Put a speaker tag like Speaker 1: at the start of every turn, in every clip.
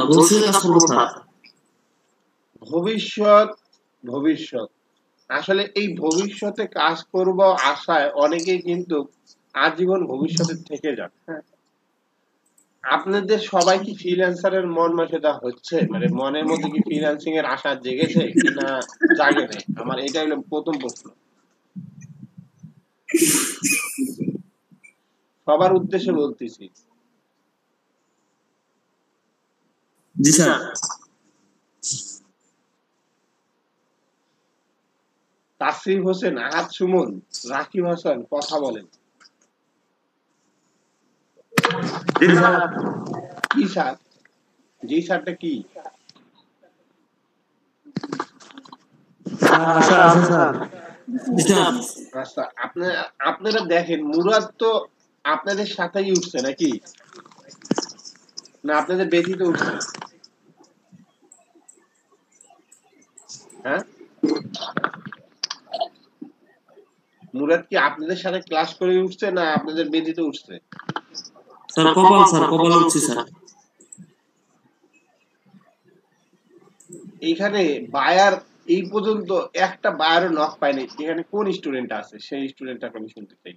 Speaker 1: ভবিষ্যতে কাজ করবো স্যার।
Speaker 2: ভবিষ্যৎ ভবিষ্যৎ আসলে এই ভবিষ্যতে কাজ করব আশায় অনেকেই কিন্তু আজীবন ভবিষ্যতে থেকে যান। হ্যাঁ, আপনাদের সবাই কি ফ্রিল্যান্সারের মন মানসিকতা হচ্ছে, মানে মনের মধ্যে কি ফ্রিল্যান্সিং এর আশা জেগেছে কিনা জাগে নাই? আমার এটা হলো প্রথম প্রশ্ন সবার উদ্দেশ্যে বলতেছি।
Speaker 1: জি স্যার।
Speaker 2: তাসরিফ হোসেন, আহাদ সুমন, রাকিব হাসান কথা বলেন। কি স্যার? জি স্যারটা কি? আচ্ছা, আপনারা দেখেন মুরাদ তো আপনাদের সাথেই উঠছে নাকি, না আপনাদের ব্যতীত উঠছে? হ্যাঁ, মুরাদ কি আপনাদের সাথে ক্লাস করে উঠছে না আপনাদের ব্যতীত উঠছে?
Speaker 1: স্যার কপাল, স্যার কপাল উঠছে স্যার।
Speaker 2: এইখানে বায়ার এই পর্যন্ত একটা বায়ারও নক পায়নি, এখানে কোন স্টুডেন্ট আছে সেই স্টুডেন্টটাকে আমি শুনতে চাই।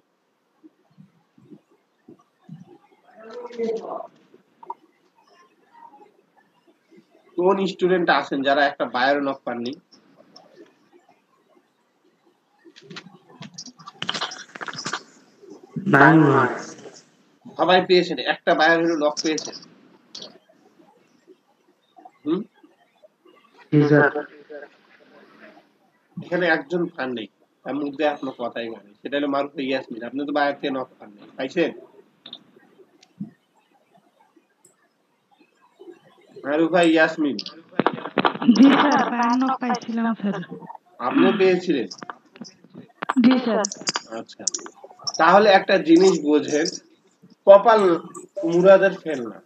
Speaker 2: কোন স্টুডেন্ট আছেন যারা একটা বায়ারও নক পাননি? সবাই পেয়েছেন, একটা বায়ার হলো নক পেয়েছেন। হুম, এখানে একজন পান নেই, তার মধ্যে আপনার কথাই মানে সেটা হলো মারুফ ইয়াসমিন। আপনি তো বায়ার থেকে নক পান নেই, পাইছেন? মারুফ ভাই, ইয়াসমিন
Speaker 3: জি স্যার, বায়ান্ন পাইছিলাম স্যার।
Speaker 2: আপনিও পেয়েছিলেন?
Speaker 3: জি স্যার।
Speaker 2: আচ্ছা, তাহলে একটা জিনিস বোঝেন, কপাল মুরাদের ফেল না,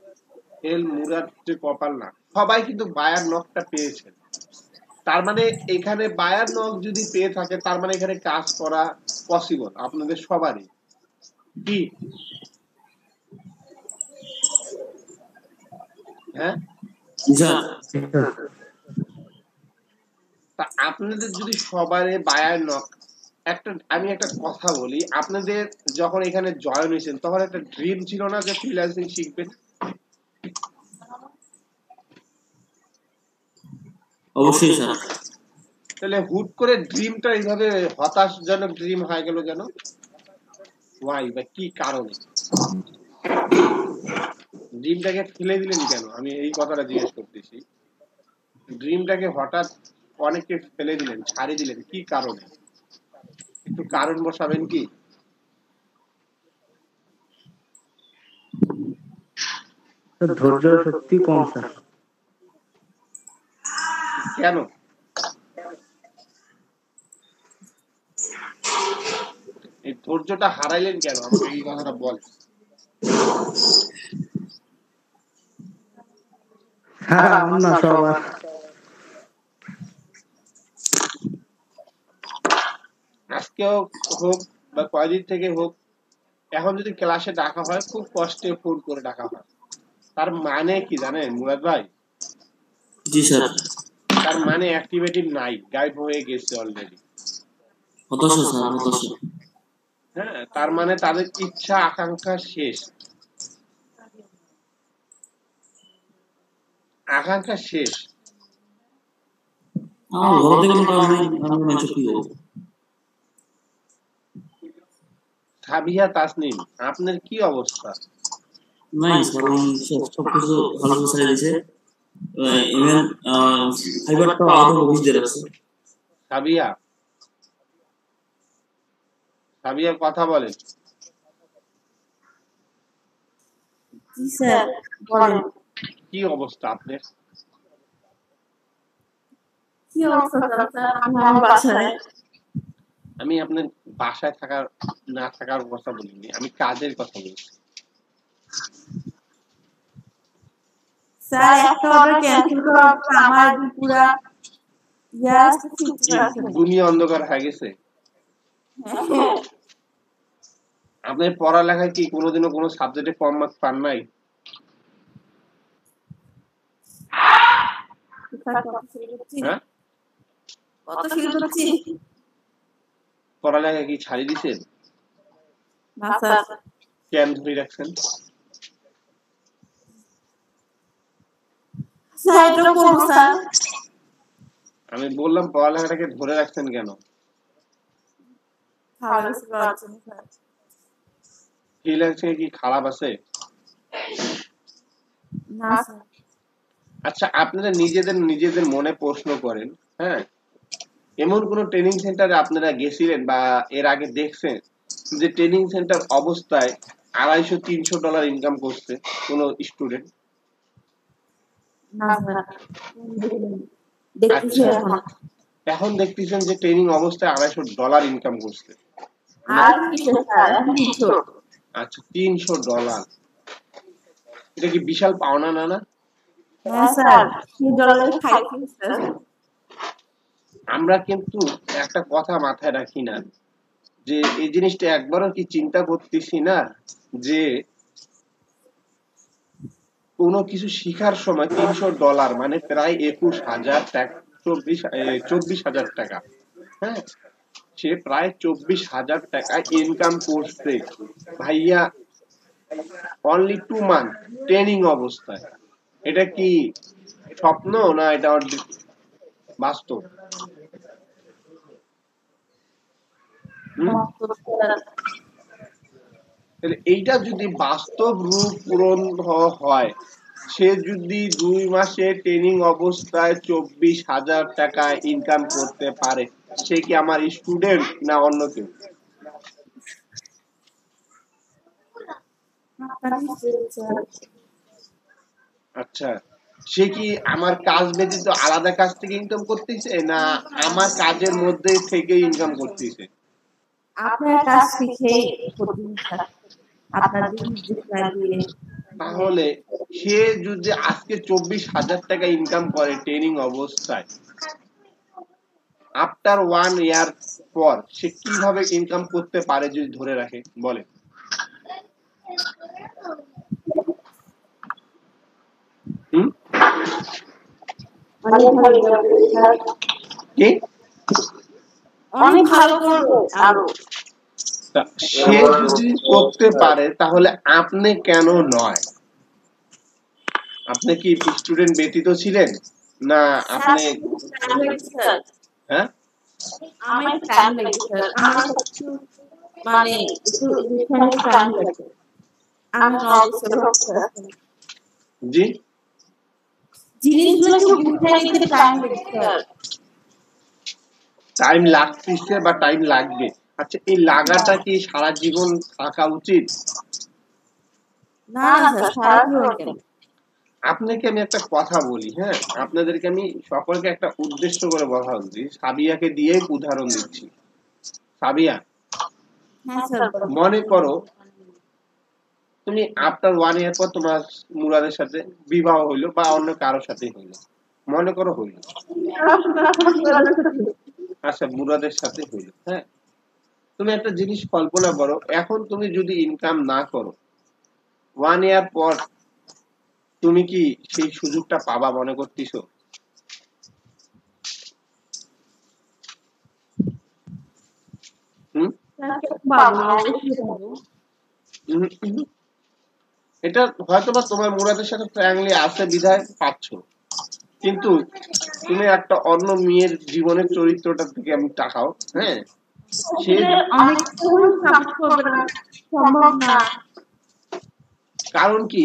Speaker 2: ফেল মুরাদ যে কপাল না, সবাই কিন্তু বায়ার নকটা পেয়েছেন। তার মানে এখানে বায়ার নক যদি পেয়ে থাকে তার মানে এখানে কাজ করা পসিবল আপনাদের সবারই, কি? হ্যাঁ, তা আপনাদের যদি সবারই বায়ার নক, আমি একটা কথা বলি, আপনাদের যখন এখানে জয়েন হয়েছেন তখন একটা ড্রিম ছিল না যে ফ্রিল্যান্সিং শিখবেন?
Speaker 1: অবশ্যই স্যার।
Speaker 2: তাহলে হুট করে ড্রিমটা এইভাবে হতাশজনক ড্রিম হয়ে গেল কেন? ওয়াই বা কি কারণে ড্রিমটাকে ফেলে দিলেন কেন? আমি এই কথাটা জিজ্ঞেস করতেছি। ড্রিমটাকে হঠাৎ অনেকে ফেলে দিলেন, ছাড়িয়ে দিলেন, কি কারণে? একটু কারণ বসাবেন কি?
Speaker 4: ধৈর্য শক্তি কম স্যার।
Speaker 2: কেন? এই ধৈর্যটা হারাইলেন কেন? আমাকে এই কথাটা বলেন। আজকেও হোক বা কয়দিন থেকে হোক, এখন যদি ক্লাসে ডাকা হয় খুব কষ্টে ফোন করে ডাকা হয়। তার মানে কি জানেন মুরাদ ভাই?
Speaker 1: জি স্যার।
Speaker 2: তার মানে অ্যাক্টিভিটি নাই, গায়েব হয়ে গেছে অলরেডি।
Speaker 1: হতাশা স্যার, হতাশা।
Speaker 2: হ্যাঁ, তার মানে তাদের ইচ্ছা আকাঙ্ক্ষা শেষ, আকাঙ্ক্ষা শেষ।
Speaker 1: আমার ঘর থেকে কোনো কাজ নেই, আমি মানুষ কি করবো?
Speaker 2: সাবিহা তাসনিম, আপনার কি অবস্থা?
Speaker 1: নাই স্যার, সবকিছু ভালো করে ছেড়ে দিয়েছে। ইভেন ফাইবারটা আউট অফ অফিস দিয়ে রাখছে।
Speaker 2: সাবিয়া, সাবিয়া কথা বলেন।
Speaker 5: জি স্যার, বলেন।
Speaker 2: কি অবস্থা আপনার?
Speaker 5: কি অবস্থা স্যার? আমি আমার বাসায়।
Speaker 2: আমি আপনার বাসায় থাকার না থাকার কথা বলিনি, আমি কাজের কথা বলছি।
Speaker 5: স্যার, একটা অর্ডার ক্যান্সেল করার পর আমার পুরো
Speaker 2: দুনিয়া অন্ধকার হয়ে গেছে। আপনার পড়ালেখায় কি কোনোদিনও কোনো সাবজেক্টে কম মার্কস পান নাই? হ্যাঁ
Speaker 5: কত ফিল করছি
Speaker 2: পড়ালেখা কি ছাড়ি দিছেন?
Speaker 5: না স্যার
Speaker 2: কেন ধরে রাখছেন?
Speaker 5: স্যার এটা করব স্যার
Speaker 2: আমি বললাম পড়ালেখাটাকে ধরে রাখছেন কেন?
Speaker 5: ভালো কিছু করার জন্য স্যার
Speaker 2: ফ্রিল্যান্সিং কি খারাপ আছে?
Speaker 5: না স্যার
Speaker 2: আচ্ছা আপনারা নিজেদের মনে প্রশ্ন করেন, হ্যাঁ এমন কোন ট্রেনিং সেন্টারে আপনারা গেছিলেন বা এর আগে দেখছেন যে ট্রেনিং সেন্টার অবস্থায় $250-300 ইনকাম করছে কোন স্টুডেন্ট?
Speaker 5: না স্যার দেখতেছি এখন
Speaker 2: এখন দেখতেছেন যে ট্রেনিং অবস্থায় $250 ইনকাম করছে।
Speaker 5: আর কিছু স্যার এখন কিছু
Speaker 2: আচ্ছা $300 এটা কি বিশাল পাওনা না? না
Speaker 5: হ্যাঁ স্যার সেই ডলারে খাইছি স্যার
Speaker 2: আমরা কিন্তু একটা কথা মাথায় রাখি না যে এই জিনিসটা একবারও কি চিন্তা করতেছি না যে কোনো কিছু শিখার সময় $300 মানে প্রায় 21,000 টাকা 24,000 টাকা, হ্যাঁ সে প্রায় 24,000 টাকা ইনকাম করছে ভাইয়া অনলি 2 মান্থ ট্রেনিং অবস্থায়। এটা কি স্বপ্ন না এটা বাস্তব? এইটা যদি বাস্তব রূপ পূরণ হয়, সে যদি 2 মাসে ট্রেনিং অবস্থায় 24,000 টাকা ইনকাম করতে পারে, সে কি আমার স্টুডেন্ট না অন্য কেউ? আচ্ছা সে কি আমার কাজ ব্যতীত আলাদা কাজ থেকে ইনকাম করতেছে না আমার কাজের মধ্যে থেকে ইনকাম করতেছে?
Speaker 5: আপনার কাছ থেকে আপনার
Speaker 2: তাহলে সে যদি আজকে 24,000 টাকা ইনকাম করে ট্রেনিং অবস্থায়, আফটার 1 ইয়ার পর সে কিভাবে ইনকাম করতে পারে যদি ধরে রাখে বলে?
Speaker 5: অনেক ভালো করবো আরো
Speaker 2: সে যদি করতে পারে তাহলে আপনি কেন নয়? আপনি কি স্টুডেন্ট ব্যতীত ছিলেন না আপনি? হ্যাঁ
Speaker 5: আমার টাইম লাগে স্যার আমার কিছু মানে একটু ডিফারেন্ট টাইম লাগে আমি
Speaker 2: জি
Speaker 5: জিনিসগুলো একটু বুঝতে নিতে টাইম লাগে স্যার
Speaker 2: টাইম লাগতেছে বা টাইম লাগবে। আচ্ছা এই লাগাটা কি সারা জীবন থাকা উচিত?
Speaker 5: না না স্যার সারা জীবন কেন?
Speaker 2: আপনাকে আমি একটা কথা বলি, হ্যাঁ আপনাদেরকে আমি সকলকে একটা উদ্দেশ্য করে কথা বলছি, সাবিয়াকে দিয়েই উদাহরণ দিচ্ছি। সাবিয়া
Speaker 5: হ্যাঁ স্যার
Speaker 2: মনে করো তুমি আফটার 1 ইয়ার পর তোমার মুরাদের সাথে বিবাহ হইলো বা অন্য কারোর সাথে হইলো, মনে করো হইলো, আচ্ছা মুরাদের সাথে হইলো, হ্যাঁ তুমি একটা জিনিস কল্পনা করো এখন তুমি যদি ইনকাম না করো 1 ইয়ার পর তুমি কি সেই সুযোগটা পাবা মনে করতেছো? এটা হয়তোবা তোমার মুরাদের সাথে ফ্র্যাঙ্কলি আছে বিধায় পাচ্ছ, কিন্তু তুমি একটা অন্য মেয়ের জীবনের চরিত্রটা থেকে আমি তাকাও, হ্যাঁ সে কারণ কি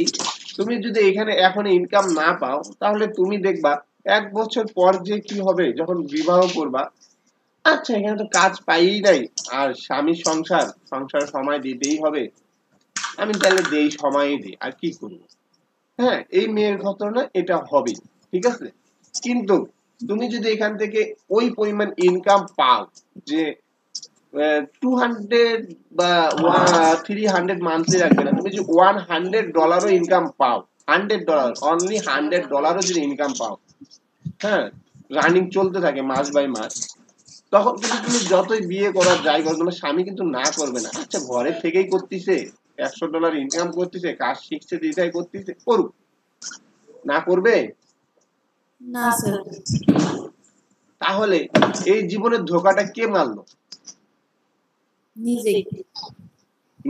Speaker 2: তুমি যদি এখানে এখন ইনকাম না পাও তাহলে তুমি দেখবা 1 বছর পর যে কি হবে যখন বিবাহ করবা, আচ্ছা এখানে তো কাজ পাইই নাই আর স্বামী সংসার সময় দিতেই হবে, আমি তাহলে দেই সময়ই দিই আর কি করব, হ্যাঁ এই মেয়ের ঘটনা এটা হবে ঠিক আছে। কিন্তু তুমি যদি এখান থেকে ওই পরিমাণ ইনকাম পাও যে 200 বা 300 মান্থলি রাখবে না, তুমি যদি $100 ইনকাম পাও, $100 অনলি $100 যদি ইনকাম পাও, হ্যাঁ রানিং চলতে থাকে মাস বাই মাস, তখন কিন্তু তুমি যতই বিয়ে করার যাই করো তোমার স্বামী কিন্তু না করবে না, আচ্ছা ঘরে থেকেই করতেছে $100 ইনকাম করতেছে কাজ শিখছে দিদাই করতেছে করুক, না করবে?
Speaker 5: না স্যার।
Speaker 2: তাহলে এই জীবনের ধোকাটা কে মারলো?
Speaker 5: নিজেই।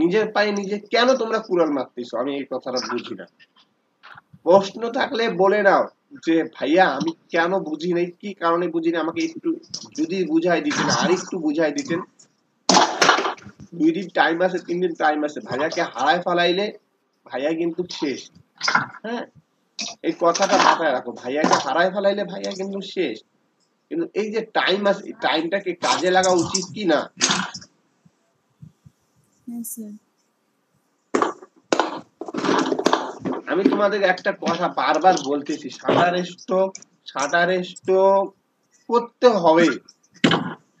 Speaker 2: নিজের পায়ে নিজে কেন তোমরা কুড়াল মারতেছো? আমি এই কথাটা বুঝি না। প্রশ্ন থাকলে বলে নাও যে ভাইয়া আমি কেন বুঝি নাই, কি কারণে বুঝি না, আমাকে একটু যদি বুঝাই দিতেন, আর একটু বুঝাই দিতেন। 2 দিন টাইম আছে, 3 দিন টাইম আছে, ভাইয়াকে হারায় ফেলাইলে ভাইয়া কিন্তু শেষ। হ্যাঁ, এই কথাটা মাথায় রাখো, ভাইয়াকে হারায় ফেলাইলে ভাইয়া কিন্তু শেষ। কিন্তু এই যে টাইম আছে, এই টাইমটাকে কাজে লাগা উচিত কি না?
Speaker 5: হ্যাঁ স্যার।
Speaker 2: আমি তোমাদের একটা কথা বারবার বলতেছি, শাটার স্টক করতে হবে।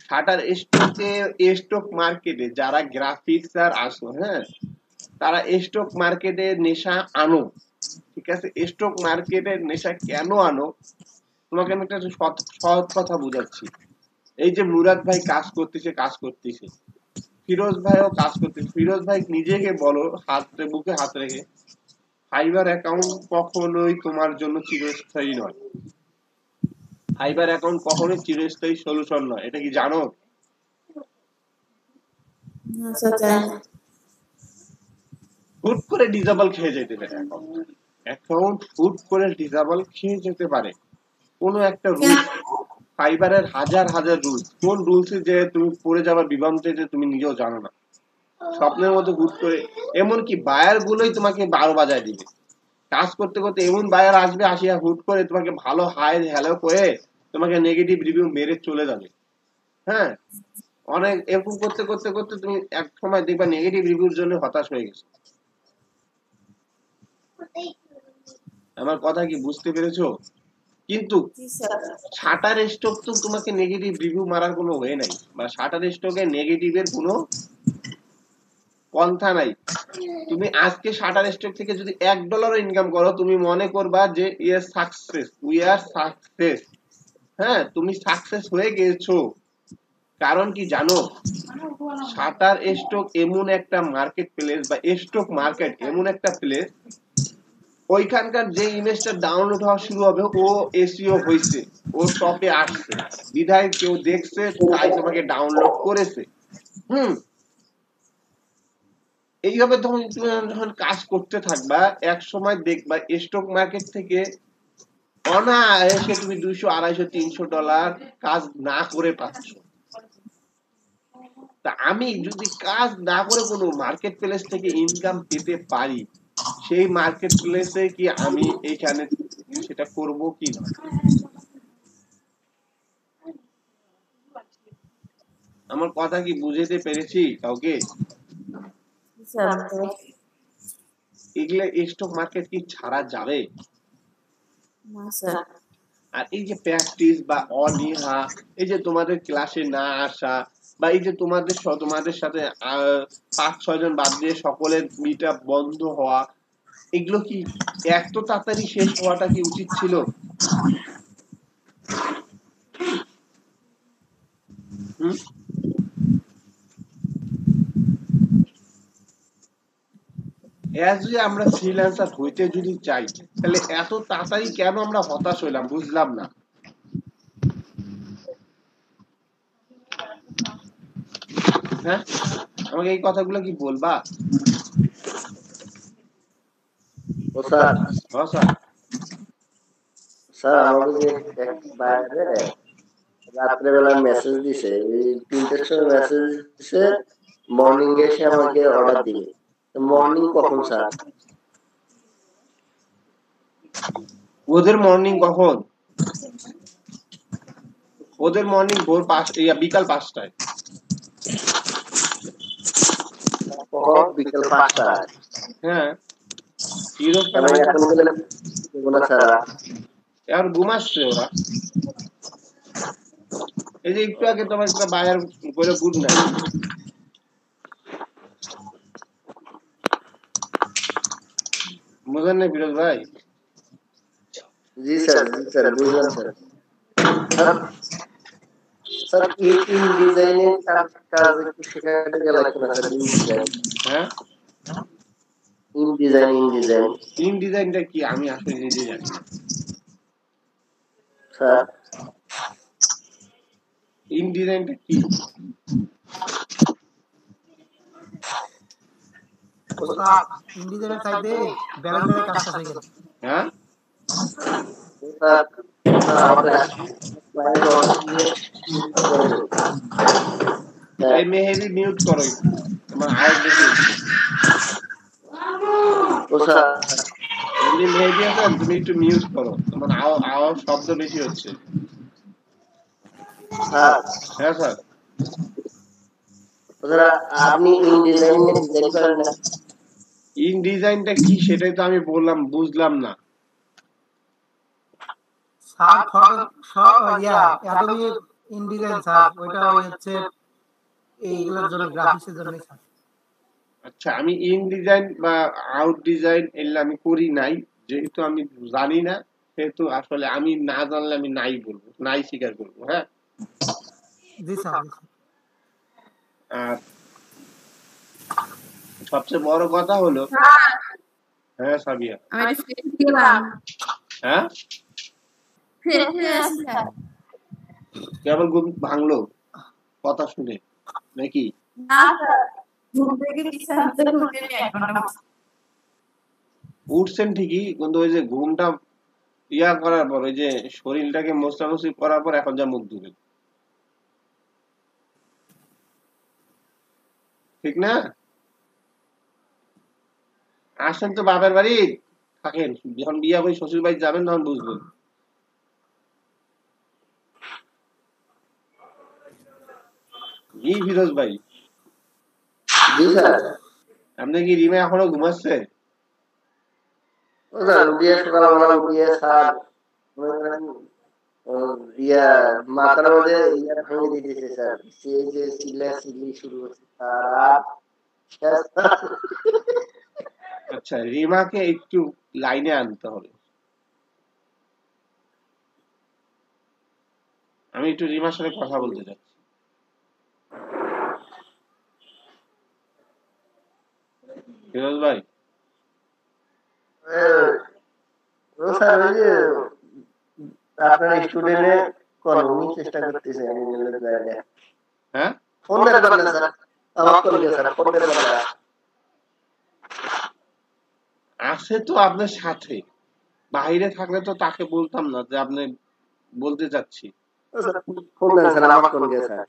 Speaker 2: শাটার স্টকে স্টক মার্কেটে যারা গ্রাফিক্সার আসো, হ্যাঁ, তারা স্টক মার্কেটের নেশা আনো। ঠিক আছে, স্টক মার্কেটের নেশা কেন আনো তোমাকে আমি একটা সহজ কথা বুঝাচ্ছি। এই যে মুরাদ ভাই কাজ করতেছে, ফিরোজ ভাইও কাজ করতেছে। ফিরোজ ভাই নিজেকে বলো, বুকে হাত রেখে, ফাইবার অ্যাকাউন্ট কখনোই তোমার জন্য চিরস্থায়ী নয়। ফাইবার অ্যাকাউন্ট কখনোই চিরস্থায়ী সলিউশন নয়, এটা কি জানো?
Speaker 5: না স্যার, জানি না।
Speaker 2: হুট করে ডিসেবল খেয়ে যেতে পারে অ্যাকাউন্ট হুট করে ডিসেবল খেয়ে যেতে পারে। কোনো একটা রুল, ফাইবারের হাজার হাজার রুল, কোন রুলসে যে তুমি পড়ে যাবা বিভ্রান্তে যে তুমি নিজেও জানো না। স্বপ্নের মধ্যে হুট করে, এমনকি বায়ার গুলোই তোমাকে 12 বাজায় দিবে। কাজ করতে করতে এমন বায়ার আসবে, আসিয়া হুট করে তোমাকে ভালো হাই হ্যালো করে তোমাকে নেগেটিভ রিভিউ মেরে চলে যাবে। হ্যাঁ, অনেক এরকম করতে করতে করতে তুমি এক সময় দেখবা নেগেটিভ রিভিউর জন্য হতাশ হয়ে গেছো। আমার কথা কি বুঝতে পেরেছো? কিন্তু
Speaker 5: জি স্যার।
Speaker 2: শাটার স্টক তো তোমাকে নেগেটিভ রিভিউ মারার কোনো ওয়ে নাই, বা শাটার স্টকে নেগেটিভের কোনো পন্থা নাই। তুমি আজকে শাটার স্টক থেকে যদি $1 ইনকাম করো, তুমি মনে করবা যে ইয়ে সাকসেস, উই আর সাকসেস। হ্যাঁ, তুমি সাকসেস হয়ে গেছো। কারণ কি জানো? শাটার স্টক এমন একটা মার্কেট প্লেস, বা স্টক মার্কেট এমন একটা প্লেস, ওইখানকার যে ইমেজটা ডাউনলোড হওয়া শুরু হবে, ও এসইও হয়েছে, ও টপে আসছে, বিধায় কেউ দেখছে, তাই তোমাকে ডাউনলোড করেছে। এইভাবে তুমি যখন কাজ করতে থাকবা, এক সময় দেখবা স্টক মার্কেট থেকে অনায়াসে তুমি $200, $250, $300 কাজ না করে পাচ্ছ। তা আমি যদি কাজ না করে কোনো মার্কেট প্লেস থেকে ইনকাম পেতে পারি, সেই মার্কেট প্লেসে কি আমি এইখানে সেটা করব কি না? আমার কথা কি বুঝাতে পেরেছি কাউকে? এগুলা স্টক মার্কেট কি ছাড়া যাবে?
Speaker 5: না স্যার।
Speaker 2: আর এই যে প্র্যাকটিস বা অনীহা, এই যে তোমাদের ক্লাসে না আসা, বা এই যে তোমাদের সাথে 5-6 জন বাদ দিয়ে সকলের মিটআপ বন্ধ হওয়া, এগুলো কি এত তাড়াতাড়ি শেষ হওয়াটা কি উচিত ছিল? যদি আমরা ফ্রিল্যান্সার হইতে যদি চাই, তাহলে এত তাড়াতাড়ি কেন আমরা হতাশ হইলাম বুঝলাম না। হ্যাঁ, আমাকে এই কথাগুলো কি বলবা?
Speaker 6: ও স্যার,
Speaker 2: হ্যাঁ স্যার।
Speaker 6: স্যার আমাকে যে এক বাইরে রাত্রেবেলা মেসেজ দিছে, এই 3টার সময় মেসেজ দিছে, মর্নিং এসে আমাকে অর্ডার দিবে। মর্নিং কখন স্যার?
Speaker 2: ওদের মর্নিং কখন? ওদের মর্নিং ভোর 5 বিকাল 5টায়।
Speaker 6: বিকেল 5টায়?
Speaker 2: হ্যাঁ,
Speaker 6: এখন গেলে না স্যার,
Speaker 2: এখন ঘুমাচ্ছে ওরা। এই যে একটু আগে তোমার একটা বায়ার করে গুড নাই, বুঝলেন না ফিরোজ ভাই?
Speaker 6: জি স্যার, জি স্যার, বুঝলাম স্যার। স্যার ইন ডিজাইনের কাজ একটু শেখাতে গেলে না স্যার? ইন ডিজাইন,
Speaker 2: হ্যাঁ,
Speaker 6: ইন ডিজাইনটা কি আমি
Speaker 2: আসলে নিজে জানি না।
Speaker 6: স্যার
Speaker 2: ইনডিজাইনটা কি?
Speaker 7: স্যার ইন্ডিজেনের সাইডে ব্যালেন্সের কাজটা হয়ে গেছে।
Speaker 2: হ্যাঁ
Speaker 6: স্যার আমাদের
Speaker 2: এই মেহেদি মিউট করো একটু, তোমার আওয়াজ বেশি হচ্ছে।
Speaker 6: ও স্যার
Speaker 2: এমনি মেহেদি আছে, তুমি একটু মিউট করো, তোমার আওয়াজ শব্দ বেশি হচ্ছে।
Speaker 6: স্যার
Speaker 2: হ্যাঁ স্যার।
Speaker 6: স্যার আপনি ইনডিজাইনে ডিজাইন করেন না?
Speaker 2: ইনডিজাইনটা কি সেটাই তো আমি বললাম, বুঝলাম না।
Speaker 7: Sir photo Adobe InDesign sir, ওইটা হচ্ছে এইগুলোর জন্য, গ্রাফিক্সের জন্য স্যার।
Speaker 2: আচ্ছা, আমি ইনডিজাইন বা আউট ডিজাইন এগুলো আমি করি নাই, যেহেতু আমি জানি না, সেহেতু আসলে আমি না জানলে আমি নাই বলবো, নাই স্বীকার করবো। হ্যাঁ
Speaker 7: জি স্যার।
Speaker 2: আর সবচেয়ে বড় কথা হলো, হ্যাঁ সাবিয়া,
Speaker 5: আমি ফেসে দিলাম।
Speaker 2: হ্যাঁ
Speaker 5: ফেসে আছে স্যার।
Speaker 2: কেবল ঘুম ভাঙলো কথা শুনে নাকি?
Speaker 5: না স্যার, ঘুম থেকে বিছানাতে উঠে এখন
Speaker 2: উঠছেন ঠিকই, কিন্তু ওই যে ঘুমটা ইয়া করার পর, ওই যে শরীরটাকে মোছামুছি করার পর এখন যা মুখ ধুবেন, ঠিক না? আসেন তো বাপের বাড়ি থাকেন, যখন বিয়া করে শ্বশুর বাড়ি যাবেন তখন বুঝবেন। জি ফিরোজ ভাই,
Speaker 6: জি স্যার।
Speaker 2: আপনি কি রিমা এখনো ঘুমাচ্ছে?
Speaker 6: ও স্যার উঠিয়ে সকালবেলা উঠিয়ে স্যার ইয়া মাথার মধ্যে ইয়া ভেঙে দিতেছে স্যার, সে যে সিলি শুরু হচ্ছে স্যার।
Speaker 2: আচ্ছা, রিমাকে একটু লাইনে আনতে হবে। আমি একটু রিমার সাথে কথা বলতে চাচ্ছি। ফিরোজ ভাই,
Speaker 6: ও স্যার ওই যে আপনার স্টুডেন্টে উনি চেষ্টা করতেছে আমি বলে জায়গা।
Speaker 2: হ্যাঁ
Speaker 6: ফোন দেন না স্যার, আমার কলিগে স্যার, ফোন দেন না।
Speaker 2: আছে তো আপনার সাথে, বাইরে থাকলে তো তাকে বলতাম না যে আপনি বলতে চাচ্ছি।
Speaker 6: ও স্যার ফোন দেন স্যার, আমার কলিগে স্যার।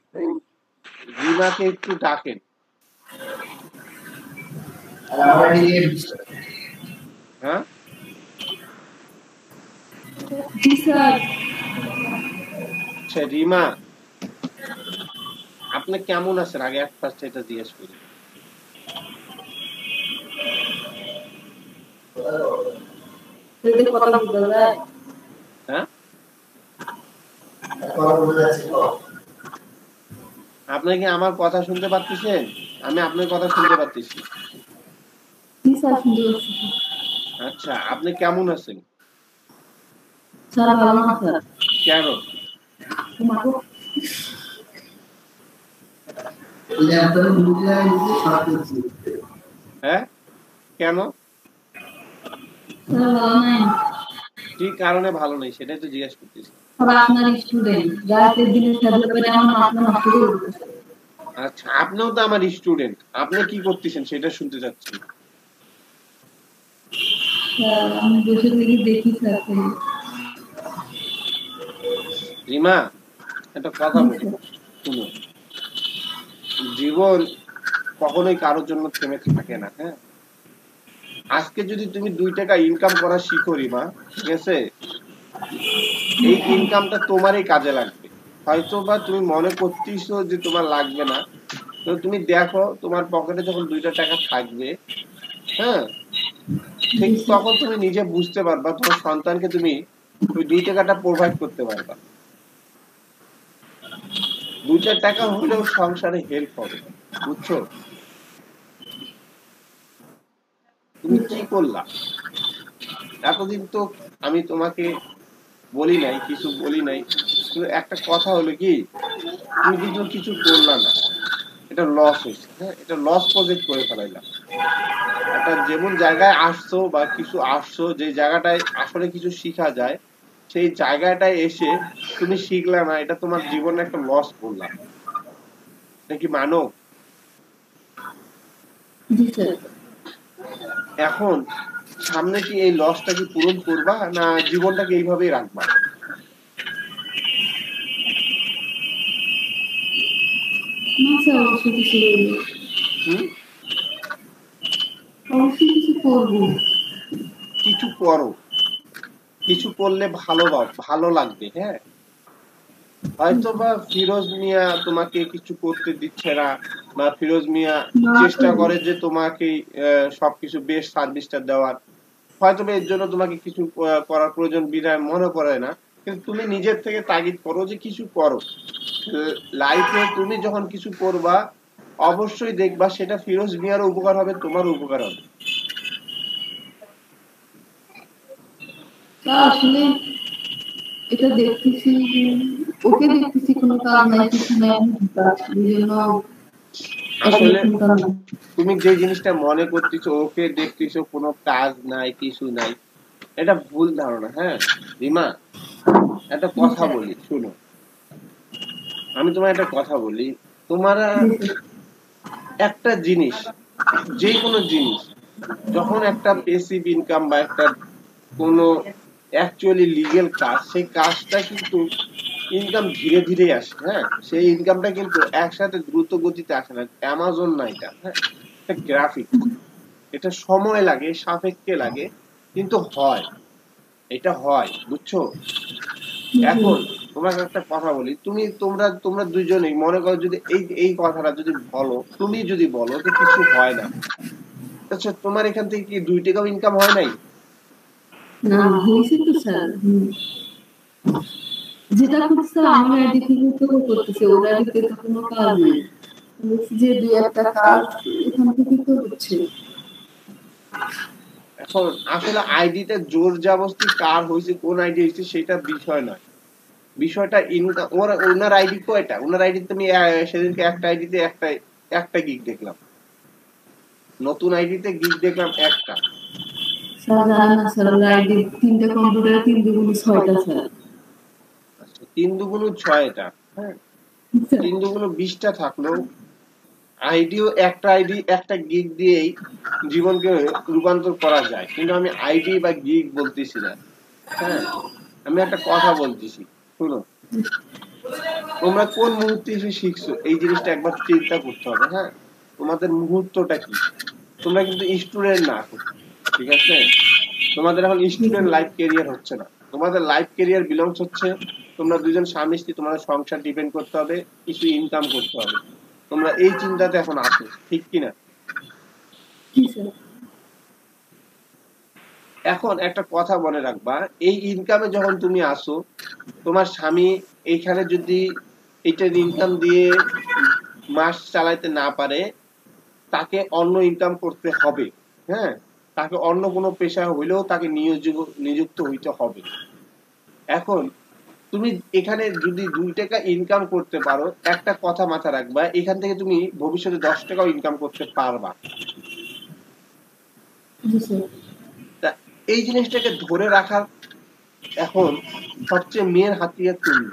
Speaker 2: রিমাকে একটু ডাকেন। হ্যাঁ
Speaker 5: জি স্যার।
Speaker 2: আচ্ছা রিমা, আপনি কেমন আছেন আগে ফার্স্ট এটা জিজ্ঞেস করি।
Speaker 5: যদি কথা বলতে যায়
Speaker 2: হ্যাঁ আপনি কি আমার কথা শুনতে পাচ্ছেন? আমি আপনার কথা শুনতে পাচ্ছি।
Speaker 5: জি স্যার, শুনতে পাচ্ছি।
Speaker 2: আচ্ছা, আপনি কেমন আছেন?
Speaker 5: স্যার ভালো না স্যার।
Speaker 2: কেন? হ্যাঁ কেন?
Speaker 5: স্যার ভালো নাই।
Speaker 2: কি কারণে ভালো নেই সেটাই তো জিজ্ঞেস করতেছি।
Speaker 5: স্যার আপনার স্টুডেন্ট রাতের দিনে সাজা করে আমার মাথা নষ্ট করে দিতেছে।
Speaker 2: আচ্ছা, আপনিও তো আমার স্টুডেন্ট, আপনি কি করতেছেন সেটা শুনতে চাচ্ছি।
Speaker 5: স্যার আমি বসে থেকে দেখি স্যার।
Speaker 2: রিমা, একটা কথা বলি, শুনো, জীবন কখনোই কারোর জন্য থেমে থাকে না। হ্যাঁ, আজকে যদি তুমি 2 টাকা ইনকাম করা শিখো রিমা, ঠিক আছে, এই ইনকামটা তোমারই কাজে লাগবে। হয়তো বা তুমি মনে করতেছো যে তোমার লাগবে না, তো তুমি দেখো তোমার পকেটে যখন 2টা টাকা থাকবে, হ্যাঁ, ঠিক তখন তুমি নিজে বুঝতে পারবা তোমার সন্তানকে তুমি ওই 2 টাকাটা প্রোভাইড করতে পারবা। 2টা টাকা হলেও সংসারে হেল্প হবে, বুঝছো? তুমি কি করলা এতদিন? তো আমি তোমাকে বলি নাই, কিছু বলি নাই, কিন্তু একটা কথা হলো কি, তুমি কিন্তু কিছু করলা না, এটা লস হয়েছে। হ্যাঁ, এটা লস প্রজেক্ট করে ফেলাইলাম। একটা যেমন জায়গায় আসছো বা কিছু আসছো, যে জায়গাটায় আসলে কিছু শিখা যায়, সেই জায়গাটায় এসে তুমি শিখলা না, এটা তোমার জীবনে একটা লস করলাম, নাকি মানো? এখন সামনে কি এই লসটা কি পূরণ করবা, না জীবনটাকে এইভাবেই রাখবা? কিছু করো, কিছু করলে ভালো লাগবে। হ্যাঁ, হয়তো বা ফিরোজ মিয়া তোমাকে কিছু করতে দিচ্ছে না, বা ফিরোজ মিয়া চেষ্টা করে যে তোমাকে সবকিছু বেস্ট সার্ভিসটা দেওয়ার, হয়তো এর জন্য তোমাকে কিছু করার প্রয়োজন বিধায় মনে করে না, কিন্তু তুমি নিজের থেকে তাগিদ করো যে কিছু করো। লাইফে তুমি যখন কিছু করবা অবশ্যই দেখবা সেটা ফিরোজ মিয়ারও উপকার হবে, তোমারও উপকার হবে।
Speaker 5: আসলে এটা দেখতেছি, ওকে দেখতেছি কোনো কাজ নাই, কিছু নাই,
Speaker 2: আসলে তুমি যে জিনিসটা মনে করতেছো ওকে দেখতেছো কোনো কাজ নাই কিছু নাই, এটা ভুল ধারণা। হ্যাঁ রিমা, একটা কথা বলি শুনো, আমি তোমার একটা কথা বলি, তোমার একটা জিনিস, যে কোনো জিনিস যখন একটা প্যাসিভ ইনকাম বা একটা কোনো অ্যাকচুয়ালি লিগ্যাল কাজ, সেই কাজটা কিন্তু ইনকাম ধীরে ধীরে আসে। হ্যাঁ, সেই ইনকামটা কিন্তু একসাথে দ্রুত গতিতে আসে না, অ্যামাজন না এটা। হ্যাঁ, এটা গ্রাফিক, এটা সময় লাগে, সাপেক্ষে লাগে, কিন্তু হয়, এটা হয়, বুঝছো? এখন তোমাকে একটা কথা বলি, তোমরা দুইজনেই মনে করো যদি এই কথাটা যদি বলো, তুমি যদি বলো যে কিছু হয় না, আচ্ছা তোমার এখান থেকে কি 2 টাকাও ইনকাম হয় নাই?
Speaker 5: না, হয়েছে তো স্যার। যেটা করছে আমার আইডি থেকে তো করতেছে, ওর আইডিতে তো কোনো কাজ নেই, যে দুই একটা কাজ এখান থেকে তো হচ্ছে।
Speaker 2: এখন আসলে আইডিতে জোর জবরদস্তি কার হয়েছে, কোন আইডি হয়েছে সেটা বিষয় নয়, বিষয়টা ইনকাম। ওনার আইডি কয়টা? ওনার আইডি তুমি সেদিনকে একটা আইডিতে একটা গিগ দেখলাম, নতুন আইডিতে গিগ দেখলাম একটা।
Speaker 5: স্যার জানেন না স্যার, ওর আইডি 3টা কম্পিউটারে 3 দুগুণ 6টা স্যার।
Speaker 2: আচ্ছা 3 দুগুণ 6 এটা। হ্যাঁ, 3 দুগুণ 20টা থাকলো, আইডিও একটা আইডি একটা গিগ দিয়েই জীবনকে রূপান্তর করা যায়, কিন্তু আমি আইডি বা গিগ বলতেছি না। হ্যাঁ, আমি একটা কথা বলতেছি, শুনো, তোমরা কোন মুহূর্তে এসে শিখছো এই জিনিসটা একবার চিন্তা করতে হবে। হ্যাঁ, তোমাদের মুহূর্তটা কি? তোমরা কিন্তু স্টুডেন্ট না, ঠিক আছে? তোমাদের এখন স্টুডেন্ট লাইফ ক্যারিয়ার হচ্ছে না, তোমাদের লাইফ ক্যারিয়ার বিলংস হচ্ছে তোমরা দুজন স্বামী স্ত্রী, তোমাদের সংসার ডিপেন্ড করতে হবে, কিছু ইনকাম করতে হবে, তোমরা এই চিন্তাতে এখন আসো, ঠিক কিনা? এখন একটা কথা মনে রাখবা, এই ইনকামে যখন তুমি আসো, তোমার স্বামী এইখানে যদি এইটার ইনকাম দিয়ে মাস চালাইতে না পারে, তাকে অন্য ইনকাম করতে হবে। হ্যাঁ, তাকে অন্য কোনো পেশা হইলেও তাকে নিযুক্ত হইতে হবে। এখন তুমি এখানে যদি 2 টাকা ইনকাম করতে পারো, একটা কথা মাথা রাখবা, এখান থেকে তুমি ভবিষ্যতে 10 টাকাও ইনকাম করতে পারবা। তা এই জিনিসটাকে ধরে রাখার এখন সবচেয়ে মেয়ের হাতিয়ার তুমি,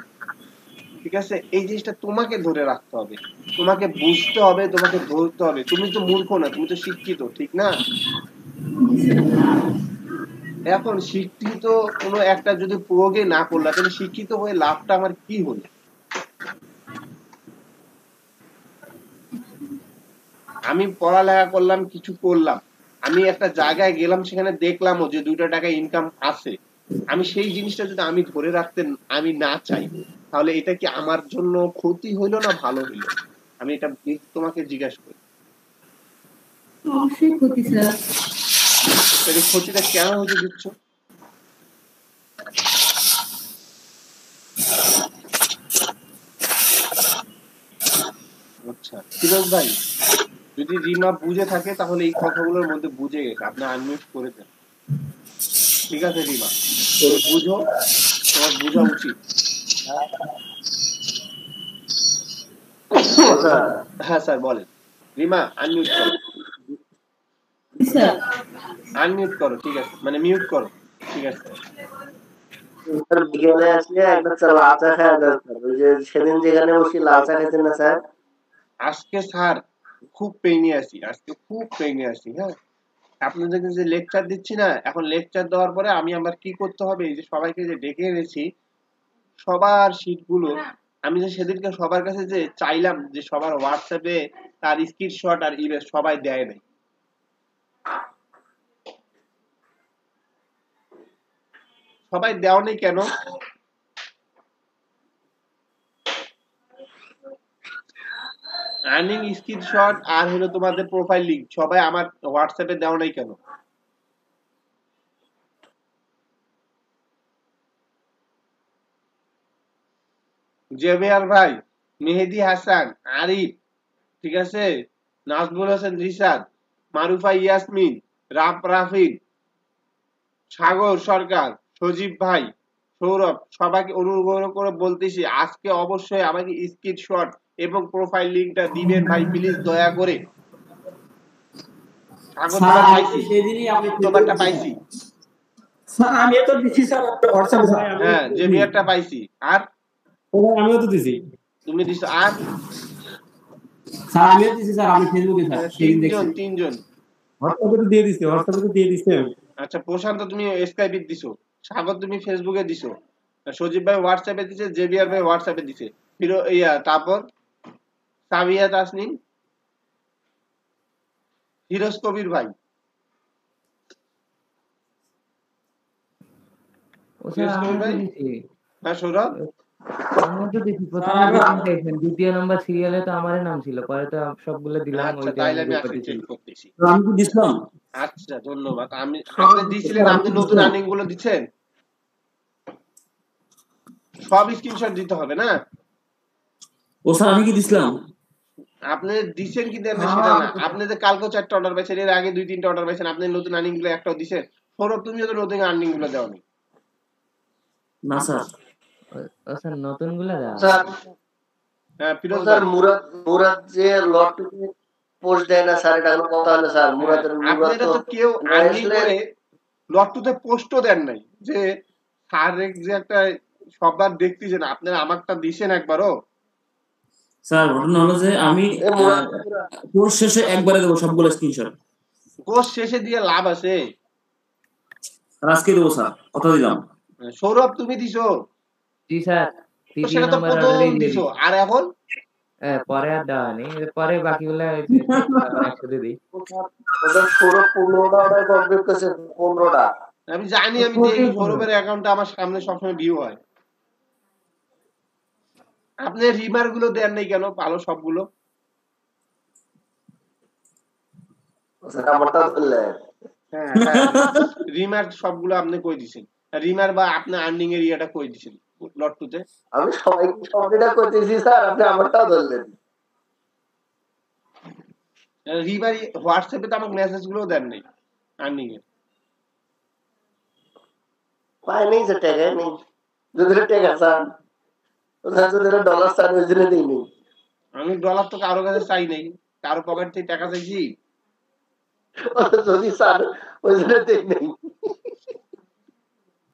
Speaker 2: ঠিক আছে? এই জিনিসটা তোমাকে ধরে রাখতে হবে, তোমাকে বুঝতে হবে, তোমাকে ধরতে হবে। তুমি তো মূর্খ না, তুমি তো শিক্ষিত, ঠিক না? এখন শিক্ষিত কোনো একটা যদি প্রয়োগে না করলা, তাহলে শিক্ষিত হয়ে লাভটা আমার কি হলো? আমি পড়ালেখা করলাম, কিছু করলাম, আমি একটা জায়গায় গেলাম, সেখানে দেখলামও যে 2 টাকা ইনকাম আছে, আমি সেই জিনিসটা যদি আমি ধরে রাখতে আমি না চাই, তাহলে এটা কি আমার জন্য ক্ষতি হইলো না ভালো হইলো? আমি এটা তোমাকে জিজ্ঞাসা করি।
Speaker 5: অবশ্যই ক্ষতি স্যার।
Speaker 2: তাহলে ক্ষতিটা কেন হতে দিচ্ছ? আচ্ছা ফিরোজ ভাই, যদি রিমা বুঝে থাকে তাহলে এই কথাগুলোর মধ্যে বুঝে গেছে, আপনি আনমিউট করে দেন। ঠিক আছে রিমা, তুমি বুঝো, তোমার বোঝা উচিত। হ্যাঁ স্যার বলেন। রিমা আনমিউট করো, আনমিউট করো, ঠিক আছে, মানে মিউট করো, ঠিক আছে।
Speaker 6: স্যার বিকেলে আসলে একটা লাল চা খাওয়া যায় স্যার। ওই যে সেদিন যেখানে বসে লাল চা খাইতেন না স্যার?
Speaker 2: আজকে স্যার খুব পেইনে আছি, আজকে খুব পেইনে আছি। হ্যাঁ, আপনাদেরকে যে লেকচার দিচ্ছি না, এখন লেকচার দেওয়ার পরে আমি আমার কি করতে হবে, এই যে সবাইকে যে ডেকে এনেছি সবার শীটগুলো, আমি যে সেদিনকে সবার কাছে যে চাইলাম যে সবার হোয়াটসঅ্যাপে তার স্ক্রিনশট আর ইমেজ সবাই দেয় নাই। সবাই দেওয়া নেই কেন? আর্নিং স্ক্রিনশট আর হলো তোমাদের প্রোফাইল লিংক সবাই আমার হোয়াটসঅ্যাপে দেওয়া নাই কেন? জেভিয়ার ভাই, মেহেদি হাসান, আরিফ, ঠিক আছে, নাজমুল হোসেন রিশাদ, মারুফা ইয়াসমিন, রাফিন, সাগর সরকার, সজীব ভাই, সৌরভ, সবাইকে অনুগ্রহ করে বলতেছি আজকে অবশ্যই আমাকে স্ক্রিনশট এবং প্রোফাইল লিংকটা দিবেন ভাই, প্লিজ দয়া করে। সাগর
Speaker 1: স্যার
Speaker 2: তোমার
Speaker 1: আমি
Speaker 2: পাইছি,
Speaker 1: সেদিনই আপনি
Speaker 2: তোমারটা পাইছি।
Speaker 8: স্যার আমিও তো দিছি স্যার হোয়াটসঅ্যাপে স্যার।
Speaker 2: হ্যাঁ, জেভিয়ারটা পাইছি। আর
Speaker 8: আমিও তো দিছি
Speaker 2: তুমি দিছো? আর
Speaker 1: স্যার আমিও দিছি স্যার, আমি ফেসবুকে স্যার সেদিন দেখছি।
Speaker 2: তিনজন।
Speaker 8: হোয়াটসঅ্যাপে তো দিয়ে দিছি, হোয়াটসঅ্যাপে তো দিয়ে দিছি আমি।
Speaker 2: আচ্ছা, প্রশান্ত তুমি স্কাইপে দিছো, সাগর তুমি ফেসবুকে দিছো, সজীব ভাই হোয়াটসঅ্যাপে দিছে, জেভিয়ার ভাই হোয়াটসঅ্যাপে দিছে, তারপর সাবিয়া তাসনিম, ফিরোজ কবির ভাই, ফিরোজ কবির ভাই, হ্যাঁ সৌরভ,
Speaker 4: দ্বিতীয় নাম্বার সিরিয়ালে তো আমারই নাম ছিল, পরে তো সবগুলো দিলাম।
Speaker 2: আচ্ছা তাইলে আমি এখন চেক করতেছি।
Speaker 1: আমি কি দিছিলাম?
Speaker 2: আচ্ছা ধন্যবাদ। আপনি দিছিলেন, আপনি নতুন আর্নিং গুলো দিচ্ছেন, সব স্ক্রিনশট দিতে হবে না?
Speaker 1: ও স্যার আমি কি দিছিলাম?
Speaker 2: আপনি দিছেন কি দেন না সেটা না, আপনি যে কালকে 4টা অর্ডার পাইছেন, এর আগে 2-3টা অর্ডার পাইছেন, আপনি নতুন আর্নিং গুলো একটাও দিছেন? সৌরভ তুমিও তো নতুন আর্নিং গুলো দেওনি।
Speaker 1: না স্যার।
Speaker 4: স্যার নতুন গুলা দাও।
Speaker 6: স্যার
Speaker 2: হ্যাঁ ফিরোজ
Speaker 6: স্যার
Speaker 2: ভাই,
Speaker 6: মুরাদ যে লট পোস্ট দেয় না স্যার, এটা কোনো কথা হলো স্যার? মুরাদ
Speaker 2: আপনারা তো কেউ আর্নিং করে লটটুতে পোস্টও দেন নাই, যে স্যার যে একটা সবার দেখতেছেন, আপনারা আমারটা দিছেন একবারও?
Speaker 1: স্যার ঘটনা হলো যে আমি কোর্স শেষে একবারে দেবো সবগুলো স্ক্রিনশট।
Speaker 2: কোর্স শেষে দিয়ে লাভ আছে?
Speaker 1: আজকে দেবো স্যার, কথা দিলাম।
Speaker 2: সৌরভ তুমি দিছো?
Speaker 4: জি স্যার,
Speaker 2: তো সেটা তো প্রথম দিছো, আর এখন?
Speaker 4: পরে আর দেওয়া নেই, পরে বাকিগুলো একসাথে দিই।
Speaker 6: সৌরভ 15টা অর্ডার কমপ্লিট করেছে, 15টা।
Speaker 2: আমি জানি, আমি দেখি সৌরভের অ্যাকাউন্টে আমার সামনে সবসময় ভিউ হয়। আপনি রিমার গুলো দেন নাই কেন ভালো সবগুলো?
Speaker 6: আমারটা ধরলেন।
Speaker 2: হ্যাঁ রিমার সবগুলো আপনি কই দিছেন? রিমার বা আপনি আর্নিং এর ইয়েটা কই দিছেন লটটুতে?
Speaker 6: আমি সবাইকে সবটা করতেছি স্যার, আপনি আমারটাও ধরলেন।
Speaker 2: রিমার হোয়াটসঅ্যাপে তো আমাকে মেসেজ গুলো দেন নাই আর্নিং এর।
Speaker 6: পাই নেই যে টাকা নেই, যদি টাকা চান যদি ডলার চান ওই জন্য দিই নেই।
Speaker 2: আমি ডলার তো কারো কাছে চাই নাই, কারো পকেট থেকে টাকা চাইছি?
Speaker 6: যদি চান ওই জন্য দিই নেই।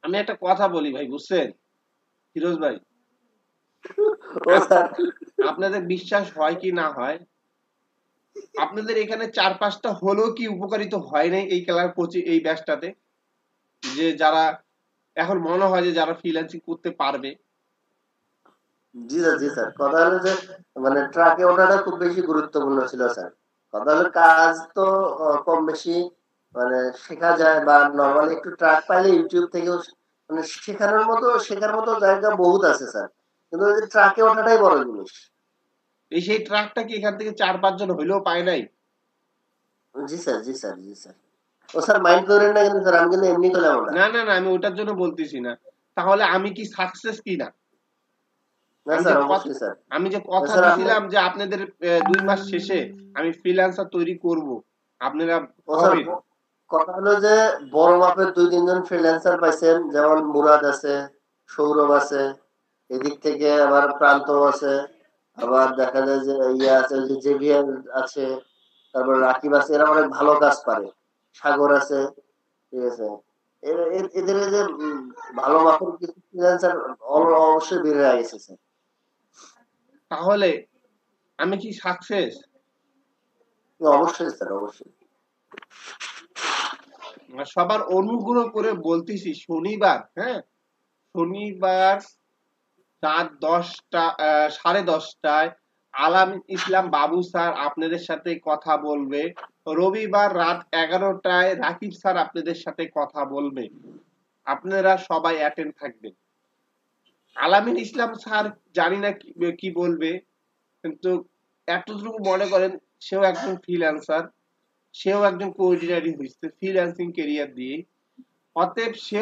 Speaker 2: আমি একটা কথা বলি ভাই, বুঝছেন ফিরোজ ভাই, আপনাদের বিশ্বাস হয় কি না হয়, আপনাদের এখানে 4-5টা হলেও কি উপকারিত হয় নাই এই খেলার এই ব্যাচটাতে, যে যারা এখন মনে হয় যে যারা ফ্রিল্যান্সিং করতে পারবে?
Speaker 6: জি স্যার, জি স্যার। কথা হলো যে মানে ট্রাকে ওঠাটা খুব বেশি গুরুত্বপূর্ণ ছিল স্যার। কথা হলো কাজ তো কম বেশি মানে শেখা যায়, বা নরমালি একটু ট্রাক পাইলে ইউটিউব থেকেও মানে শেখার মতো জায়গা বহুত আছে স্যার, কিন্তু ওই যে ট্রাকে ওঠাটাই বড় জিনিস।
Speaker 2: এই সেই ট্রাকটা কি এখান থেকে 4-5 জন হইলেও পায় নাই?
Speaker 6: জি স্যার, জি স্যার, জি স্যার। ও স্যার মাইন্ড করেন না কিন্তু স্যার, আমি কিন্তু এমনি করলাম ওটা।
Speaker 2: না না না, আমি ওটার জন্য বলতেছি না। তাহলে আমি কি সাকসেস কি না?
Speaker 6: না স্যার, অবশ্যই স্যার।
Speaker 2: আমি যে কথা দিয়েছিলাম যে আপনাদের 2 মাস শেষে আমি ফ্রিল্যান্সার তৈরি করব, আপনারা হবেন।
Speaker 6: কথা হলো যে বড় মাপের 2-3 জন ফ্রিল্যান্সার পাইছেন, যেমন মুরাদ আছে, সৌরভ আছে, এদিক থেকে আবার প্রান্ত আছে, আবার দেখা যায় যে ইয়ে আছে, যে জেভিয়ার আছে, তারপর রাকিব আছে, এরা অনেক ভালো কাজ পারে, সাগর আছে, ঠিক আছে। এদের এই যে ভালো মাপের কিছু ফ্রিল্যান্সার অবশ্যই বের হয়ে গেছে স্যার।
Speaker 2: তাহলে আমি কি সাকসেস?
Speaker 6: অবশ্যই স্যার, অবশ্যই।
Speaker 2: সবার অনুগ্রহ করে বলতেছি, শনিবার, হ্যাঁ, শনিবার রাত 10:30টায় আলামিন ইসলাম বাবু স্যার আপনাদের সাথে কথা বলবে। রবিবার রাত 11টায় রাকিব স্যার আপনাদের সাথে কথা বলবে। আপনারা সবাই অ্যাটেন্ড থাকবেন। আলামিন ইসলাম স্যার জানি না কি বলবে, কিন্তু এতটুকু মনে করেন সেও একজন ফ্রিল্যান্সার, সেও একজন কোঅর্ডিনারি হয়েছে ফ্রিল্যান্সিং ক্যারিয়ার দিয়ে। অতএব সে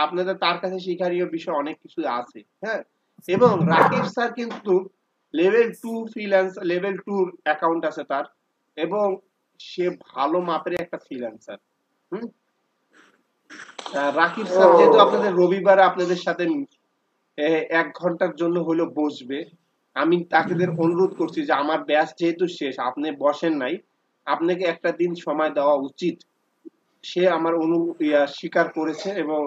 Speaker 2: আপনাদের তার কাছে শিক্ষণীয় বিষয় অনেক কিছু আছে, হ্যাঁ। এবং রাকিব স্যার কিন্তু লেভেল 2 ফ্রিল্যান্স, লেভেল 2 অ্যাকাউন্ট আছে তার, এবং সে ভালো মাপের একটা ফ্রিল্যান্সার। রাকিব স্যার যেহেতু আপনাদের রবিবারে আপনাদের সাথে 1 ঘন্টার জন্য হলো বসবে, আমি তাকেদের অনুরোধ করছি যে আমার ব্যাচ যেহেতু শেষ, আপনি বসেন নাই, আপনাকে একটা দিন সময় দেওয়া উচিত। সে আমার স্বীকার করেছে এবং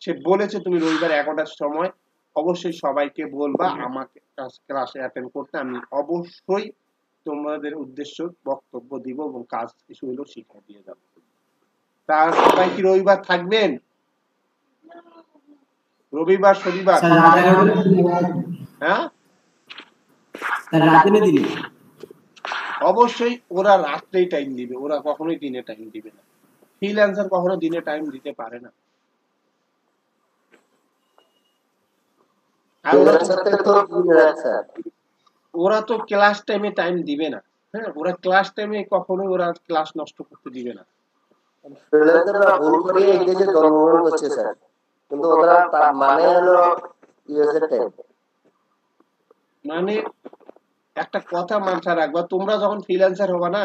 Speaker 2: সে বলেছে তুমি রবিবার 11টার সময় অবশ্যই সবাইকে বলবা আমাকে ক্লাসে অ্যাটেন্ড করতে। আমি অবশ্যই তোমাদের উদ্দেশ্য বক্তব্য দিব এবং কাজ কিছু হলেও শিখিয়ে দিয়ে যাব। তার সবাই কি রবিবার থাকবেন? রবিবার শনিবার, হ্যাঁ, অবশ্যই ওরা রাত্রেই টাইম দিবে, ওরা কখনোই দিনে টাইম দিবে না। ফ্রিল্যান্সার কখনো দিনে টাইম দিতে পারে না। ওরা তো ক্লাস টাইমে টাইম দিবে না, হ্যাঁ, ওরা ক্লাস টাইমে কখনোই ওরা ক্লাস নষ্ট করতে দিবে না।
Speaker 6: ফ্রিল্যান্সাররা ভুল করে এই দেশে জন্মগ্রহণ করছে স্যার, কিন্তু ওরা মানে হলো ইউএসএ টাইম।
Speaker 2: মানে একটা কথা মাথায় রাখবা, তোমরা যখন ফ্রিল্যান্সার হবা না,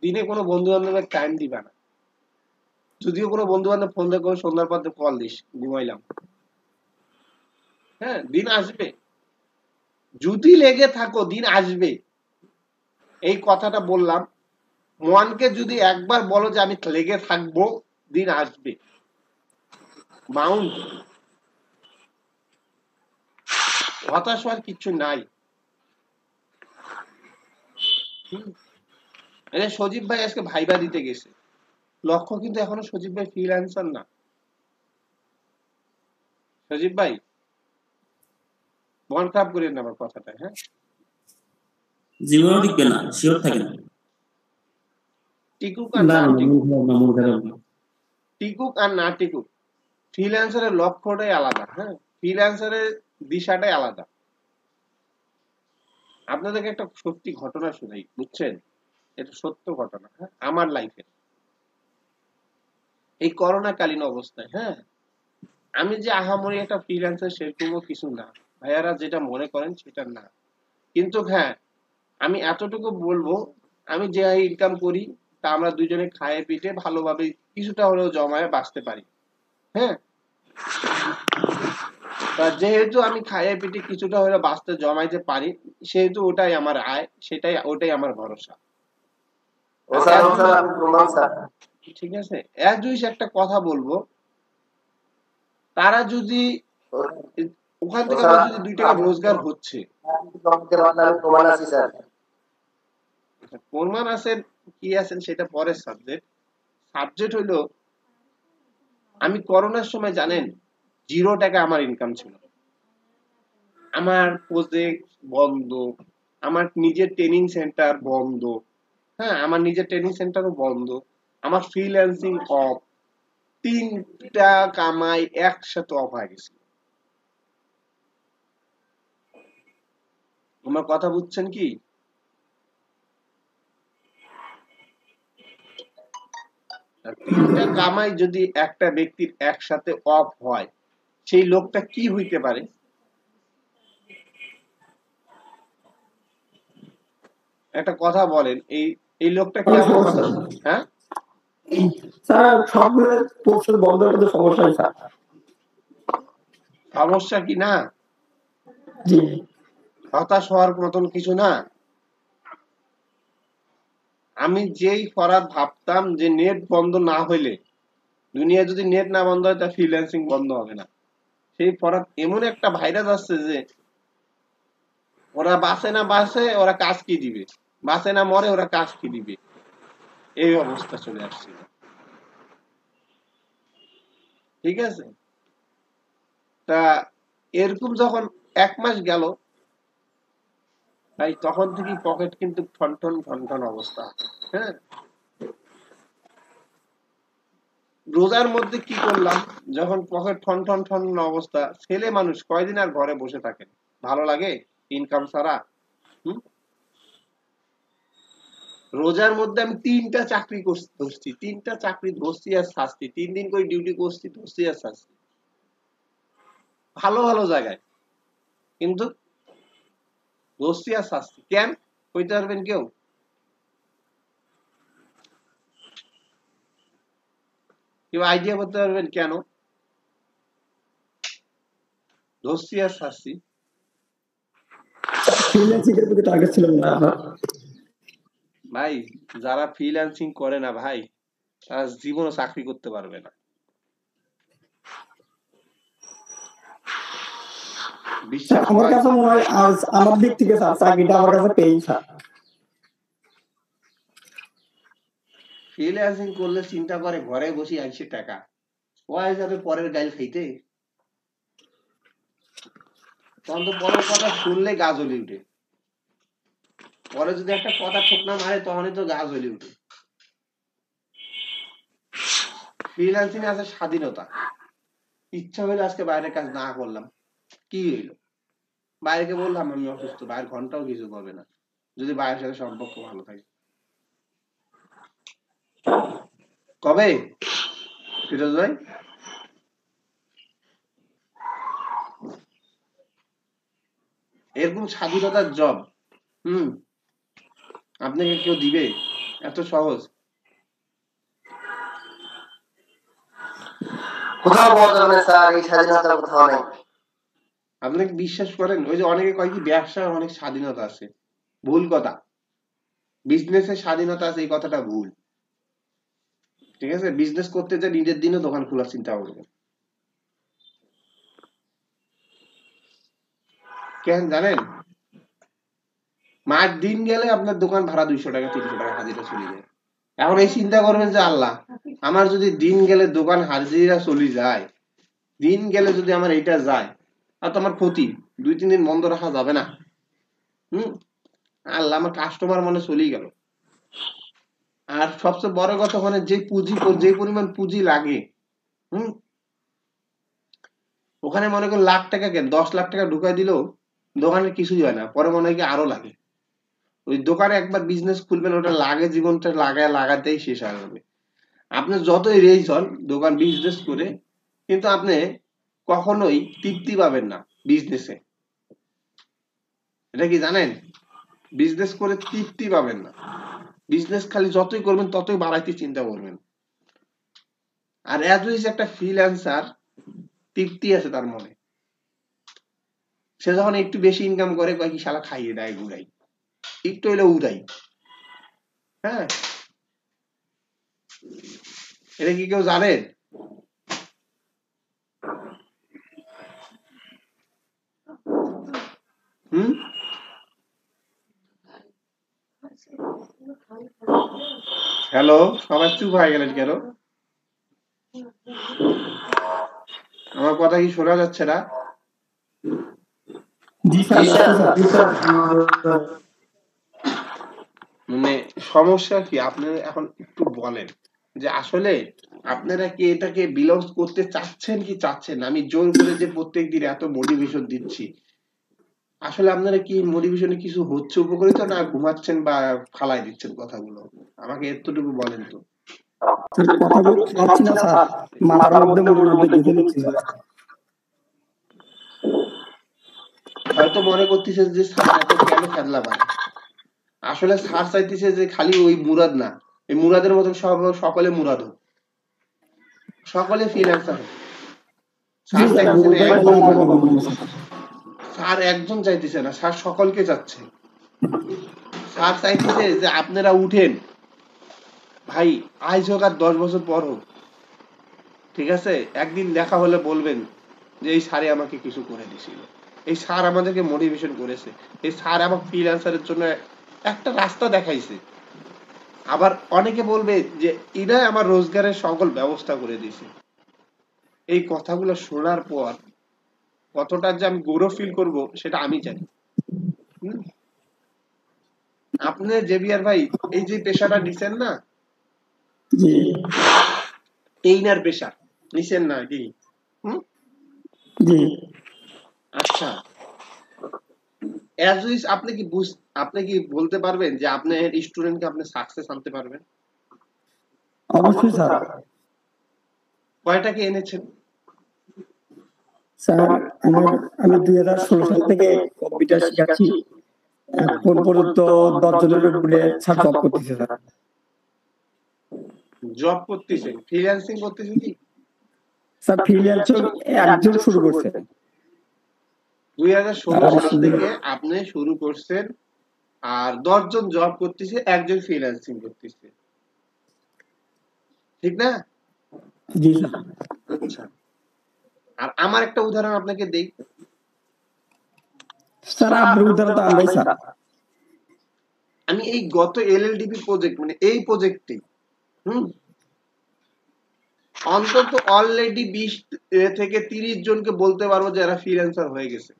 Speaker 2: দিনে কোনো বন্ধু বান্ধবের টাইম দিবা না। যদিও কোনো বন্ধু বান্ধব ফোন দিয়ে করে সন্ধ্যার পর কল দিস ঘুমাইলাম, হ্যাঁ, দিন আসবে, যদি লেগে থাকো দিন আসবে। এই কথাটা বললাম, মনকে যদি একবার বলো যে আমি লেগে থাকবো, দিন আসবে। মাউন্ট হতাশ হওয়ার কিছু নাই। সজীব ভাই আজকে ভাইবা দিতে গেছে, লক্ষ্য কিন্তু এখনো সজীব ভাই ফ্রিল্যান্সার না। সজীব ভাই মন খারাপ করেন না আমার কথাটা, হ্যাঁ,
Speaker 1: জীবনে টিকবে না, শিওর থাকে না।
Speaker 2: টিকুক আর না টিকুক, ফ্রিল্যান্সারের লক্ষ্যটাই আলাদা, হ্যাঁ, ফ্রিল্যান্সারের দিশাটাই আলাদা। আপনাদেরকে একটা সত্যি ঘটনা শোনাই, বুঝছেন, এটা সত্য ঘটনা, হ্যাঁ, আমার লাইফে এই করোনা কালীন অবস্থায়, হ্যাঁ, আমি যে আহামরি একটা ফ্রিল্যান্সার সেরকমও কিছু না, ভাইয়ারা যেটা মনে করেন সেটা না। কিন্তু হ্যাঁ, আমি এতটুকু বলবো, আমি যে ইনকাম করি তা আমরা দুজনে খায়ে পিটে ভালোভাবে কিছুটা হলেও জমায়ে বাঁচতে পারি, হ্যাঁ। তা যেহেতু আমি খায়ে পিটে কিছুটা হলেও বাঁচতে জমাইতে পারি, সেহেতু ওটাই আমার আয়, ওটাই আমার ভরসা। ঠিক আছে, একটা কথা বলবো, তারা যদি ওখান থেকে যদি 2 টাকা রোজগার হচ্ছে, প্রমাণ আছেন কি আছেন সেটা পরের সাবজেক্ট হইলো, আমি করোনার সময় জানেন 0 টাকা আমার ইনকাম ছিল। আমার প্রজেক্ট বন্ধ, আমার নিজের ট্রেনিং সেন্টার বন্ধ, হ্যাঁ, আমার নিজের ট্রেনিং সেন্টারও বন্ধ, আমার ফ্রিল্যান্সিং অফ, 3টা কামাই একসাথে অফ হয়ে গেছে। আমার কথা বুঝছেন কি? কামাই যদি একটা ব্যক্তির একসাথে অফ হয়, সেই লোকটা কি হইতে পারে? একটা কথা বলেন, এই লোকটা কি? হ্যাঁ
Speaker 8: স্যার, সবগুলো পোস্টার বন্ধ করতে সমস্যা স্যার।
Speaker 2: সমস্যা কি না?
Speaker 8: জি,
Speaker 2: হতাশ হওয়ার মতন কিছু না। আমি যেই ফরাদ ভাবতাম যে নেট বন্ধ না হইলে দুনিয়া যদি নেট না বন্ধ হয় তা ফ্রিল্যান্সিং বন্ধ হবে না। সেই ফরাত এমন একটা ভাইরাস আসছে যে ওরা বাঁচে না বাঁচে ওরা কাজ কি দিবে, বাঁচে না মরে ওরা কাজ কি দিবে, এই অবস্থা চলে আসছে। ঠিক আছে, তা এরকম যখন 1 মাস গেল তাই তখন থেকেই পকেট কিন্তু ঠন অবস্থা। হ্যাঁ, রোজার মধ্যে কি করলাম, যখন পকেট ঠন অবস্থা, ছেলে মানুষ কয়দিন আর ঘরে বসে থাকে, ভালো লাগে ইনকাম ছাড়া? রোজার মধ্যে আমি 3টা চাকরি ধরছি, 3টা চাকরি ধরছি আর শাস্তি, 3 দিন করে ডিউটি করছি, ধরছি আর শাস্তি, ভালো ভালো জায়গায়, কিন্তু ধরছি আর শাস্তি। কেন কইতে পারবেন কেউ? কেউ আইডিয়া করতে পারবেন কেন ধরছি আর শাস্তি?
Speaker 8: ফ্রিল্যান্সিং এর প্রতি টার্গেট ছিল না আপনার?
Speaker 2: ভাই যারা ফ্রিল্যান্সিং করে না ভাই, তারা জীবনে চাকরি করতে পারবে না।
Speaker 8: আমার কাছে মনে হয় আমার দিক থেকে চাকরিটা আমার কাছে পেই।
Speaker 2: ফ্রিল্যান্সিং করলে চিন্তা করে ঘরে বসে আসছে টাকা, ওয়াই যাবে পরের গাইল খাইতে, তখন তো পরের কথা শুনলে গা জ্বলে উঠে, পরে যদি একটা কথা ঠোকনা মারে তখনই তো গা জ্বলে উঠে। ফ্রিল্যান্সিং আছে স্বাধীনতা, ইচ্ছা হইলে আজকে বাইরের কাজ না করলাম, কি হইলো, বাইরেকে বললাম আমি অসুস্থ, বাইরের ঘন্টাও কিছু করবে না, যদি বাইরের সাথে সম্পর্ক ভালো থাকে। কবে ফিরোজ ভাই? এরকম স্বাধীনতার জব আপনাকে কেউ দিবে এত সহজ?
Speaker 6: কোথাও পাওয়া যাবে না স্যার, এই স্বাধীনতা কোথাও নেই।
Speaker 2: আপনি বিশ্বাস করেন, ওই যে অনেকে কয় কি ব্যবসায় অনেক স্বাধীনতা আছে, ভুল কথা। বিজনেসের স্বাধীনতা আছে এই কথাটা ভুল। ঠিক আছে, বিজনেস করতে যে নিজের দিনে দোকান খোলার চিন্তা করবেন। কেন জানেন? মাস দিন গেলে আপনার দোকান ভাড়া 200 টাকা 300 টাকা হাজিরা চলে যায়। এখন এই চিন্তা করবেন যে আল্লাহ, আমার যদি দিন গেলে দোকান হাজিরা চলে যায়, দিন গেলে যদি আমার এইটা যায়, আর তো আমার ক্ষতি, 2-3 দিন বন্ধ রাখা যাবে না। আল্লাহ, আমার কাস্টমার মানে চলেই গেল। আর সবচেয়ে বড় কথা, মানে যে পরিমাণ পুঁজি লাগে, ওখানে মনে করেন লাখ টাকা, কেন 10 লাখ টাকা ঢুকাই দিলেও দোকানে কিছুই হয় না, পরে মনে হয় কি আরো লাগে। ওই দোকানে একবার বিজনেস খুলবেন, ওটা লাগে জীবনটা লাগাতেই শেষ হয়ে যাবে। আপনি যতই রেজ হন দোকান বিজনেস করে, কিন্তু আপনি কখনোই তৃপ্তি পাবেন না বিজনেসে। এটা কি জানেন? বিজনেস করে তৃপ্তি পাবেন না। বিজনেস খালি যতই করবেন ততই বাড়াইতে চিন্তা করবেন। আর এত একটা ফ্রিল্যান্সার তৃপ্তি আছে তার মনে, সে যখন একটু বেশি ইনকাম করে কয় কি শালা খাইয়ে দেয় ঘুরাই, একটু হইলে উড়াই। হ্যাঁ, এটা কি কেউ জানেন? হ্যালো, সবাই চুপ হয়ে গেলেন কেন? আমার কথা কি শোনা যাচ্ছে না? মানে সমস্যা কি আপনি এখন একটু বলেন, যে আসলে আপনারা কি এটাকে বিলংস করতে চাচ্ছেন কি চাচ্ছেন না? আমি জোর করে যে প্রত্যেকদিন এত মোটিভেশন দিচ্ছি, আসলে আপনারা কি মোটিভেশনে কিছু হচ্ছে উপকৃত, না ঘুমাচ্ছেন বা ফালাই দিচ্ছেন কথাগুলো? আমাকে এতটুকু বলেন তো। হয়তো মনে করতেছে যে স্যার এত কেন ফেদলা পায়, আসলে স্যার চাইতেছে যে খালি ওই মুরাদ না, এই মুরাদের মতন সকলে মুরাদ হোক, সকলে ফ্রিল্যান্সার হোক। স্যার একজন চাইতেছে না, স্যার সকলকে চাচ্ছে। স্যার চাইতেছে যে আপনারা উঠেন ভাই, আজ হোক আর 10 বছর পর হোক, ঠিক আছে, একদিন দেখা হলে বলবেন যে এই স্যারে আমাকে কিছু করে দিছিল, এই স্যার আমাদেরকে মোটিভেশন করেছে, এই স্যার আমাকে ফ্রিল্যান্সারের জন্য একটা রাস্তা দেখাইছে। আবার অনেকে বলবে যে এরাই আমার রোজগারের সকল ব্যবস্থা করে দিয়েছে। এই কথাগুলো শোনার পর কতটা যে আমি গৌরব ফিল করব সেটা আমি জানি। হুম? আপনি জেভিয়ার ভাই এই যে পেশাটা নিছেন না,
Speaker 8: জি
Speaker 2: ট্রেইনার পেশা নিছেন না কি? হুম?
Speaker 8: জি
Speaker 2: আচ্ছা, অ্যাজ উইস আপনি কি বলতে পারবেন যে আপনার স্টুডেন্টকে আপনি সাকসেস আনতে পারবেন?
Speaker 8: অবশ্যই স্যার।
Speaker 2: কয়টাকে এনেছেন?
Speaker 8: স্যার আমি 2016 সাল থেকে কম্পিউটার শিখাচ্ছি, এখন পর্যন্ত 10 জনের উপরে স্যার জব করতেছে স্যার।
Speaker 2: জব করতেছেন, ফ্রিল্যান্সিং করতেছেন কি?
Speaker 8: স্যার ফ্রিল্যান্সার একজন শুরু করছে।
Speaker 2: 2016 সাল থেকে আপনি শুরু করছেন, আর 10 জন জব করতেছে, একজন ফ্রিল্যান্সিং করতেছে, ঠিক না?
Speaker 8: জি স্যার।
Speaker 2: আচ্ছা, আর আমার একটা উদাহরণ আপনাকে দেই।
Speaker 8: স্যার আপনার উদাহরণ তো আমরাই স্যার।
Speaker 2: আমি এই গত এলএলডিবি প্রজেক্ট মানে এই প্রজেক্টে অন্তত অলরেডি 20 থেকে 30 জনকে বলতে পারবো যে এরা ফ্রিল্যান্সার হয়ে গেছে।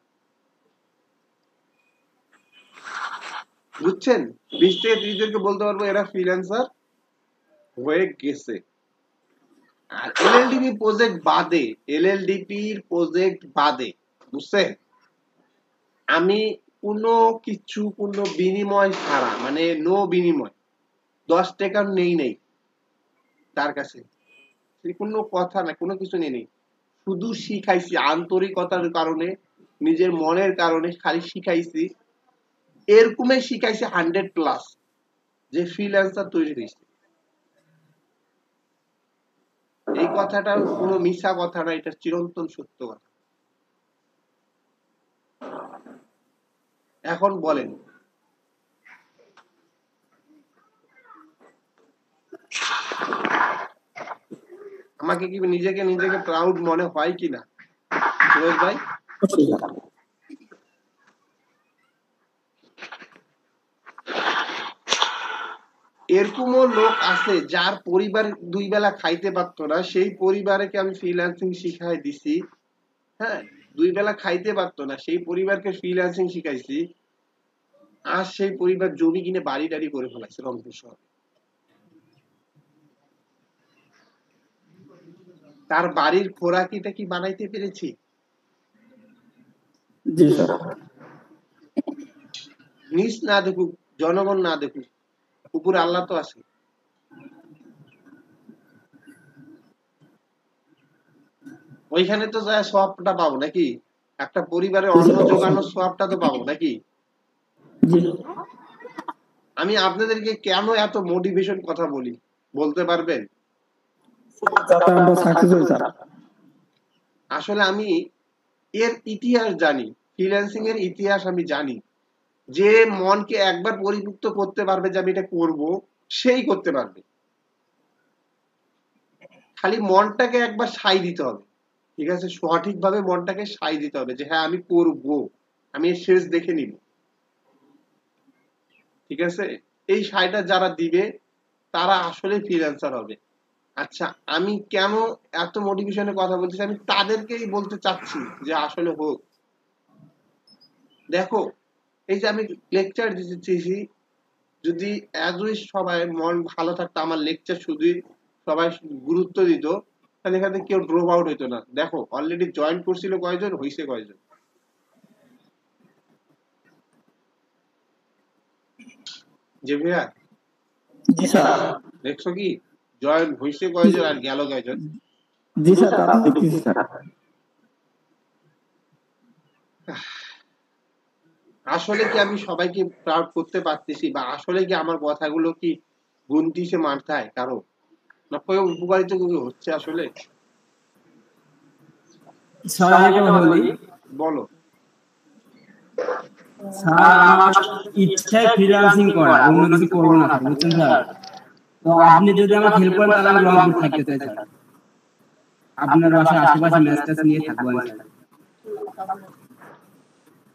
Speaker 2: বুঝছেন? 20 থেকে 30 জনকে বলতে পারবো এরা ফ্রিল্যান্সার হয়ে গেছে। আর এলএলডিপি প্রজেক্ট বাদে বুঝছেন, আমি কোনো বিনিময় ছাড়া, মানে নো বিনিময়, 10 টাকা নেই তার কাছে, কোনো কথা না, কোনো কিছু নেই, শুধু শিখাইছি আন্তরিকতার কারণে, নিজের মনের কারণে খালি শিখাইছি। এরকমই শিখাইছি 100+ যে ফ্রিল্যান্সার তৈরি হয়েছে। এই কথাটা কোনো মিথ্যা কথা না, এটা চিরন্তন সত্য কথা। এখন বলেন, আমাকে কি নিজেকে প্রাউড মনে হয় কিনা সুরজ ভাই? এরকমও লোক আছে যার পরিবার 2 বেলা খাইতে পারতো না, সেই পরিবারকে আমি ফ্রিল্যান্সিং শিখাই দিছি। হ্যাঁ, 2 বেলা খাইতে পারতো না, সেই পরিবারকে ফ্রিল্যান্সিং শিখাইছি। আর সেই পরিবার জমি কিনে বাড়ি টাড়ি করে ফেলাইছে রংপুর শহরে। তার বাড়ির খোরাকিটা কি বানাইতে পেরেছি?
Speaker 8: জি স্যার।
Speaker 2: নিজ না দেখুক, জনগণ না দেখুক, উপরে আল্লাহ তো আছে। ওইখানে তো যায় সবটা পাবো নাকি? একটা পরিবারের অন্ন জোগানোর সবটা তো পাবো নাকি? আমি আপনাদেরকে কেন এত মোটিভেশন কথা বলি বলতে পারবেন? আসলে আমি এর ইতিহাস জানি, ফ্রিল্যান্সিং এর ইতিহাস আমি জানি। যে মনকে একবার পরিপুক্ত করতে পারবে যে আমি এটা করব, সেই করতে পারবে। খালি মনটাকে একবার সাই দিতে হবে, ঠিক আছে? সঠিকভাবে মনটাকে সাই দিতে হবে যে হ্যাঁ আমি করব, আমি এর শেষ দেখে নিব, ঠিক আছে? এই সাইটা যারা দিবে তারা আসলে ফ্রিল্যান্সার হবে। আচ্ছা, আমি কেন এত মোটিভেশনের কথা বলতেছি, আমি তাদেরকেই বলতে চাচ্ছি যে আসলে হোক। দেখো, এই যে আমি লেকচার দিতেছি, যদি সবাই মন ভালো থাকতো, আমার লেকচার শুধু সবাই গুরুত্ব দিত, তাহলে এখানে কেউ ড্রপ আউট হইতো না। দেখো অলরেডি জয়েন করছিল কয়জন, হইছে কয়জন? যে ভাইয়া,
Speaker 8: জি স্যার।
Speaker 2: দেখছো কি জয়েন হইছে কয়জন আর গেল কয়জন?
Speaker 8: জি স্যার, তা দেখতেছি স্যার।
Speaker 2: আসলে কি আমি সবাইকে প্রাউড করতে পারতেছি, বা আসলে কি আমার কথাগুলো কি গুনতিছে মাথায় কারো, না কেউ উপকারিত হচ্ছে? আসলে
Speaker 9: স্যার আমি একটা কথা বলি।
Speaker 2: বলো।
Speaker 9: স্যার আমার ইচ্ছায় ফ্রিল্যান্সিং করা, অন্য কিছু করবো না স্যার, বুঝছেন স্যার? তো আপনি যদি আমাকে হেল্প করেন তাহলে আমি রংপুর থাকতে চাই স্যার। আপনার বাসার আশেপাশে ম্যাচ ট্যাচ নিয়ে থাকবো আমি স্যার।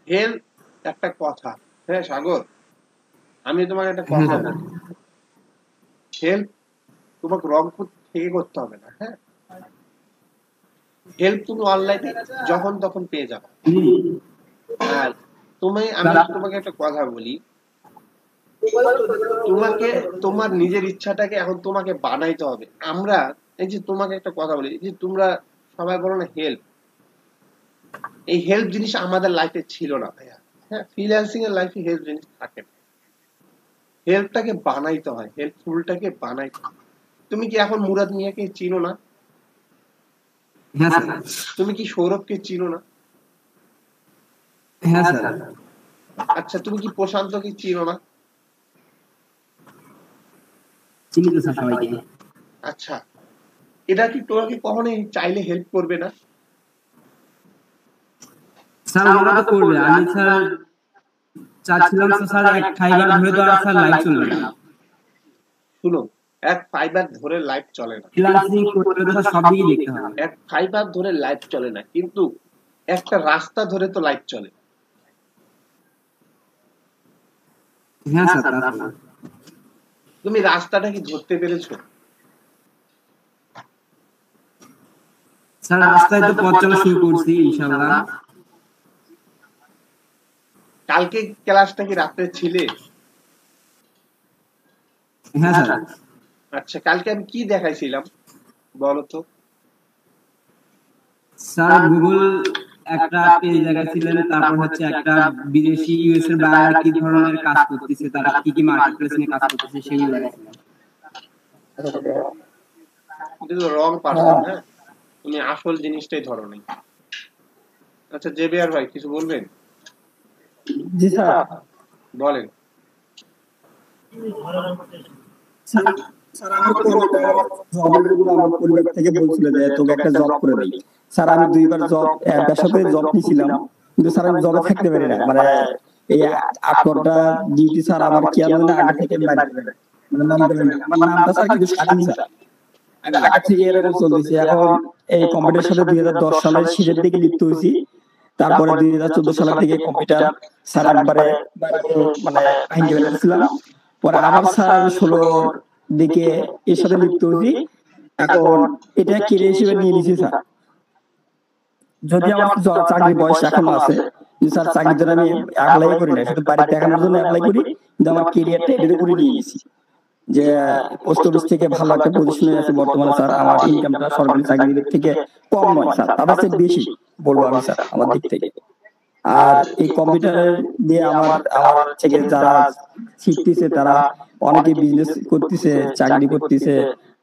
Speaker 2: হেলথ একটা কথা, হ্যাঁ সাগর, আমি তোমাকে একটা
Speaker 9: হ্যাঁ
Speaker 2: কথা
Speaker 9: স্যার।
Speaker 2: বলি, হেল্প তোমাকে রংপুর থেকে করতে হবে না, হ্যাঁ হেল্প তুমি অনলাইনে যখন তখন পেয়ে যাবে। আর আমি তোমাকে একটা কথা বলি, তোমাকে তোমার নিজের ইচ্ছাটাকে এখন তোমাকে বানাইতে হবে। আমরা এই যে তোমাকে একটা কথা বলি, যে তোমরা সবাই বলো না হেল্প, এই হেল্প জিনিস আমাদের লাইফে ছিল না ভাইয়া। হ্যাঁ, ফ্রিল্যান্সিং এর লাইফে হেল্প জিনিস থাকে না, হেল্পটাকে বানাইতে হয়, হেল্পফুলটাকে বানাইতে হয়। তুমি কি এখন মুরাদ মিয়াকে চিনো না?
Speaker 9: হ্যাঁ স্যার।
Speaker 2: তুমি কি সৌরভকে চিনো না?
Speaker 9: হ্যাঁ স্যার।
Speaker 2: আচ্ছা, তুমি কি প্রশান্তকে চিনো না?
Speaker 9: চিনি তো স্যার সবাইকে।
Speaker 2: আচ্ছা, এটা কি তোমাকে কখনোই চাইলে হেল্প করবে না?
Speaker 9: স্যার ওরা তো করবে, আমি স্যার চাচ্ছিলাম তো স্যার এক ফাইবার ধরে তো আর স্যার লাইভ চলবে না।
Speaker 2: শুনো, এক ফাইবার ধরে লাইভ চলে না,
Speaker 9: ফ্রিল্যান্সিং করতে তো সব দিকে দেখতে হবে।
Speaker 2: এক ফাইবার ধরে লাইভ চলে না, কিন্তু একটা রাস্তা ধরে তো লাইভ চলে।
Speaker 9: হ্যাঁ স্যার, তা তো।
Speaker 2: তুমি রাস্তাটা কি ধরতে পেরেছো?
Speaker 9: স্যার রাস্তায় তো পথ চলা শুরু করছি ইনশাআল্লাহ।
Speaker 2: কালকে ক্লাসটা কি রাতে ছিলে?
Speaker 9: হ্যাঁ স্যার।
Speaker 2: আচ্ছা, কালকে আমি কি দেখাইছিলাম বলো তো?
Speaker 9: স্যার গুগল একটা পেজ দেখাচ্ছিলেন, তারপর হচ্ছে একটা বিদেশি ইউএস এর বাইরে কি ধরনের কাজ করতেছে, তারা কি কি মার্কেট প্লেস নিয়ে কাজ করতেছে সেগুলো দেখাচ্ছিলেন।
Speaker 2: এটা তো রং পারসন, হ্যাঁ তুমি আসল জিনিসটাই ধরো নাই। আচ্ছা জেবিআর ভাই কিছু বলবেন?
Speaker 8: জি স্যার।
Speaker 2: বলেন।
Speaker 8: স্যার আমার পরিবার থেকে বলছিল যে তোকে একটা জব করে দিই। স্যার আমি 2বার জব বেসরকারি জব নিয়েছিলাম, কিন্তু স্যার আমি জবে থাকতে পারি না। মানে এই 8 ঘন্টা ডিউটি স্যার আমার কেমন আগে থেকে মানে মানতে পারি না। আমার নামটা স্যার কিন্তু স্বাধীন স্যার, আগে থেকে এরকম চলতেছে। এখন এই কম্পিউটার সাথে 2010 সালের শীতের দিকে লিপ্ত হয়েছি। তারপরে 2014 সালের দিকে কম্পিউটার স্যার একবারে মানে ভাঙিয়ে ফেলেছিলাম। পরে আবার স্যার 16 দিকে এর সাথে লিপ্ত হয়েছি। এখন এটা কেরিয়ার হিসেবে নিয়ে নিয়েছি স্যার। যদি আমার চাকরির বয়স এখনো আছে, কিন্তু স্যার চাকরির জন্য আমি অ্যাপ্লাই করি না, শুধু বাড়িতে দেখানোর জন্য অ্যাপ্লাই করি, কিন্তু আমার কেরিয়ারটা এটার উপরে নিয়ে নিয়েছি। যে পোস্ট অফিস থেকে ভালো একটা পজিশনে আছে বর্তমানে স্যার, আমার ইনকামটা সরকারি চাকরির থেকে কম নয় স্যার, তাদের চেয়ে বেশি বলবো আমি স্যার আমার দিক থেকে। আর এই কম্পিউটারের দিয়ে আমার থেকে যারা শিখতেছে তারা অনেকে বিজনেস করতেছে, চাকরি করতেছে।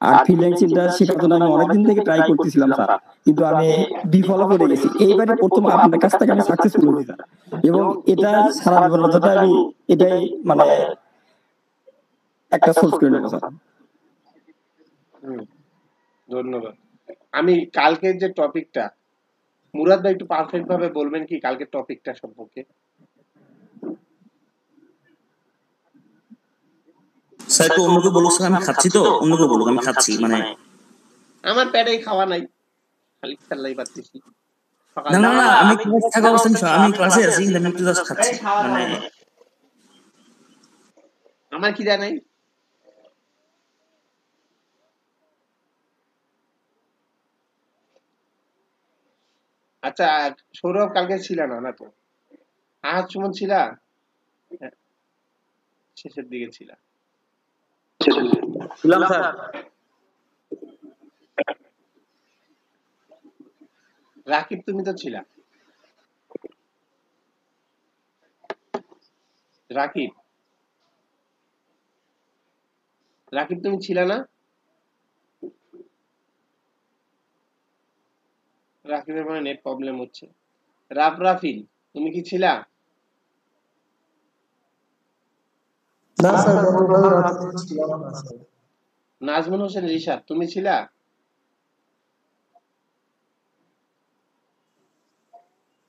Speaker 8: আর ফ্রিল্যান্সিংটা শেখার জন্য আমি অনেকদিন থেকে ট্রাই করতেছিলাম স্যার, কিন্তু আমি বিফল করে গেছি। এইবারে প্রথম আপনার কাছ থেকে আমি সাকসেসফুল হয়েছি স্যার, এবং এটা সারা জীবনের জন্য আমি এটাই মানে একটা সোর্স করে নেবো স্যার।
Speaker 2: ধন্যবাদ। আমি কালকের যে টপিকটা, মুরাদ ভাই একটু পারফেক্ট ভাবে বলবেন কি কালকের টপিকটা সম্পর্কে?
Speaker 1: স্যার একটু অন্যকে বলুক স্যার, আমি খাচ্ছি তো, অন্যকে বলুক আমি খাচ্ছি। মানে
Speaker 2: আমার পেটেই খাওয়া নাই, খালি খেলাই পাচ্ছি।
Speaker 1: না না না, আমি ক্লাসে থাকা অবস্থায় আমি ক্লাসে আছি, কিন্তু আমি একটু জাস্ট খাচ্ছি। মানে
Speaker 2: আমার কি জানাই। আচ্ছা সৌরভ কালকে ছিল না, না তো? আজ সুমন ছিলা? শেষের দিকে ছিলা?
Speaker 10: ছিলাম স্যার।
Speaker 2: রাকিব তুমি তো ছিলা? রাকিব রাকিব তুমি ছিলা না? রাকিবের মানে নেট প্রবলেম হচ্ছে। রাফিল তুমি কি ছিলা?
Speaker 10: না স্যার, গতকাল রাতে ছিলাম না স্যার।
Speaker 2: নাজমুল হোসেন রিশাদ তুমি ছিলা?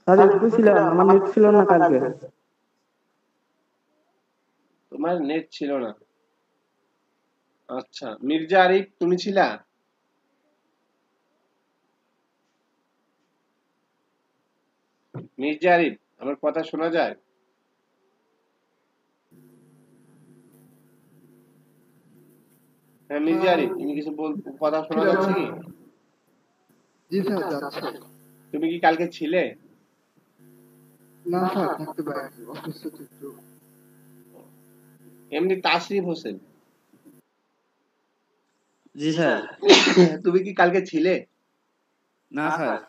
Speaker 10: স্যার একটু ছিলাম, আমার নেট ছিল না কালকে।
Speaker 2: তোমার নেট ছিল না? আচ্ছা, মির্জা আরিফ তুমি ছিলা? মির্জা আরিফ, আমার কথা শোনা যায়? হ্যাঁ মির্জা আরিফ, তুমি কিছু কথা শোনা যাচ্ছে কি?
Speaker 10: জি স্যার, যাচ্ছে।
Speaker 2: তুমি কি কালকে ছিলে?
Speaker 10: না স্যার, থাকতে পারিনি, অসুস্থ একটু।
Speaker 2: এমনি তাশরিফ হোসেন,
Speaker 1: জি স্যার।
Speaker 2: তুমি কি কালকে ছিলে?
Speaker 1: না স্যার।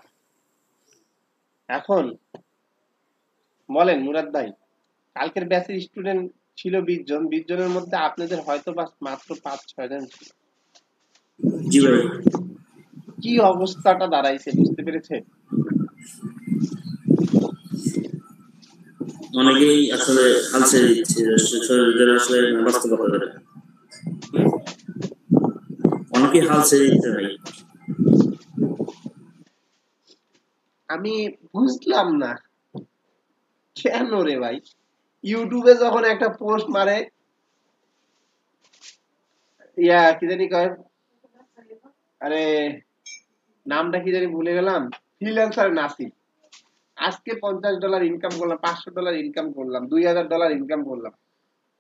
Speaker 2: এখন বলেন মুরাদ ভাই, কালকের ব্যাচের স্টুডেন্ট ছিল 20 জন, 20 জনের মধ্যে আপনাদের হয়তো বা মাত্র 5-6 জন ছিল।
Speaker 1: জি ভাই।
Speaker 2: কি অবস্থাটা দাঁড়াইছে বুঝতে পেরেছেন?
Speaker 1: অনেকেই আসলে হাল ছেড়ে দিচ্ছে, শরীরের আসলে বাস্তবতা ধরে অনেকেই হাল ছেড়ে দিচ্ছে ভাই।
Speaker 2: আমি বুঝলাম না কেন রে ভাই, ইউটিউবে যখন একটা পোস্ট মারে, কি জানি কয়, আরে নামটা কি জানি ভুলে গেলাম, ফ্রিল্যান্সার নাসির, আজকে $50 ইনকাম করলাম, $500 ইনকাম করলাম, $2000 ইনকাম করলাম।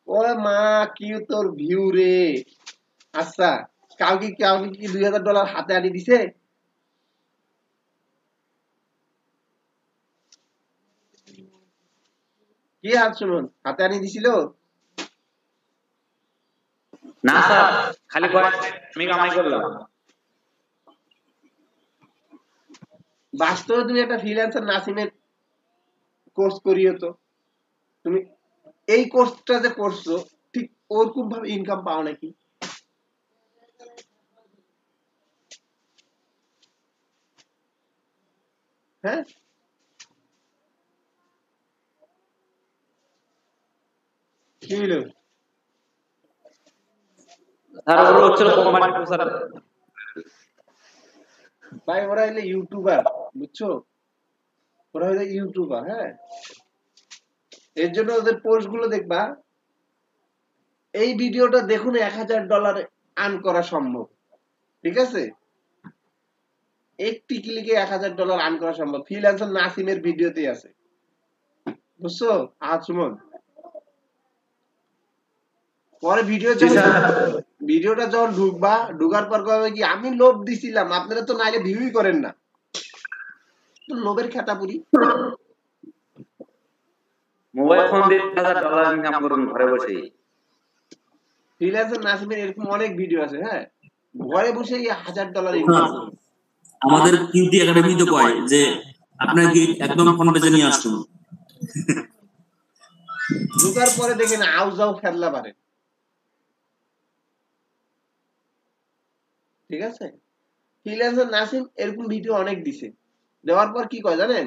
Speaker 2: ওরে মা, কি তোর ভিউ রে! আচ্ছা, কাউকে কি $2000 হাতে আনি দিছে? কি হাত শুনুন, হাতে আনি দিছিল?
Speaker 4: না স্যার, খালি আমি কামাই করলাম।
Speaker 2: বাস্তবে তুমি একটা ফ্রিল্যান্সার নাসিমের কোর্স করিও তো, তুমি এই কোর্সটা যে করছো ঠিক ওরকম ভাবে ইনকাম পাও নাকি? হ্যাঁ, কি হলো
Speaker 4: স্যার ওগুলো হচ্ছিল কোম্পানি প্রচার।
Speaker 2: ভাই? ওরা হইলে ইউটিউবার, বুঝছো? ওরা হইলে ইউটিউবার। হ্যাঁ, এর জন্য ওদের পোস্ট গুলো দেখবা, এই ভিডিওটা দেখুন $1000 আর্ন করা সম্ভব, ঠিক আছে? একটি ক্লিকে $1000 আর্ন করা সম্ভব, ফ্রিল্যান্সার নাসিমের ভিডিওতেই আছে, বুঝছো? সুমন, পরে ভিডিওটা যখন ঢুকার পর কবে কি আমি লোভ দিছিলাম, আপনারা তো নাইলে ভিউই করেন না, তো লোভের খেতাপুরি।
Speaker 4: মোবাইল ফোন দিয়ে $1000 ইনকাম করুন ঘরে বসে।
Speaker 2: ফ্রিল্যান্সার নাসিমের এরকম অনেক ভিডিও আছে। হ্যাঁ, ঘরে বসে $1000 ইনকাম করুন।
Speaker 1: আমাদের কিউটি একাডেমি তো কয় যে আপনার গিট একদম ফোন পেজে নিয়ে আসুন।
Speaker 2: ঢুকার পরে দেখেন আউজাও ফেললা পারে, ঠিক আছে? ফ্রিল্যান্সার নাসিম এরকম ভিডিও অনেক দিছে, দেওয়ার পর কি কয় জানেন?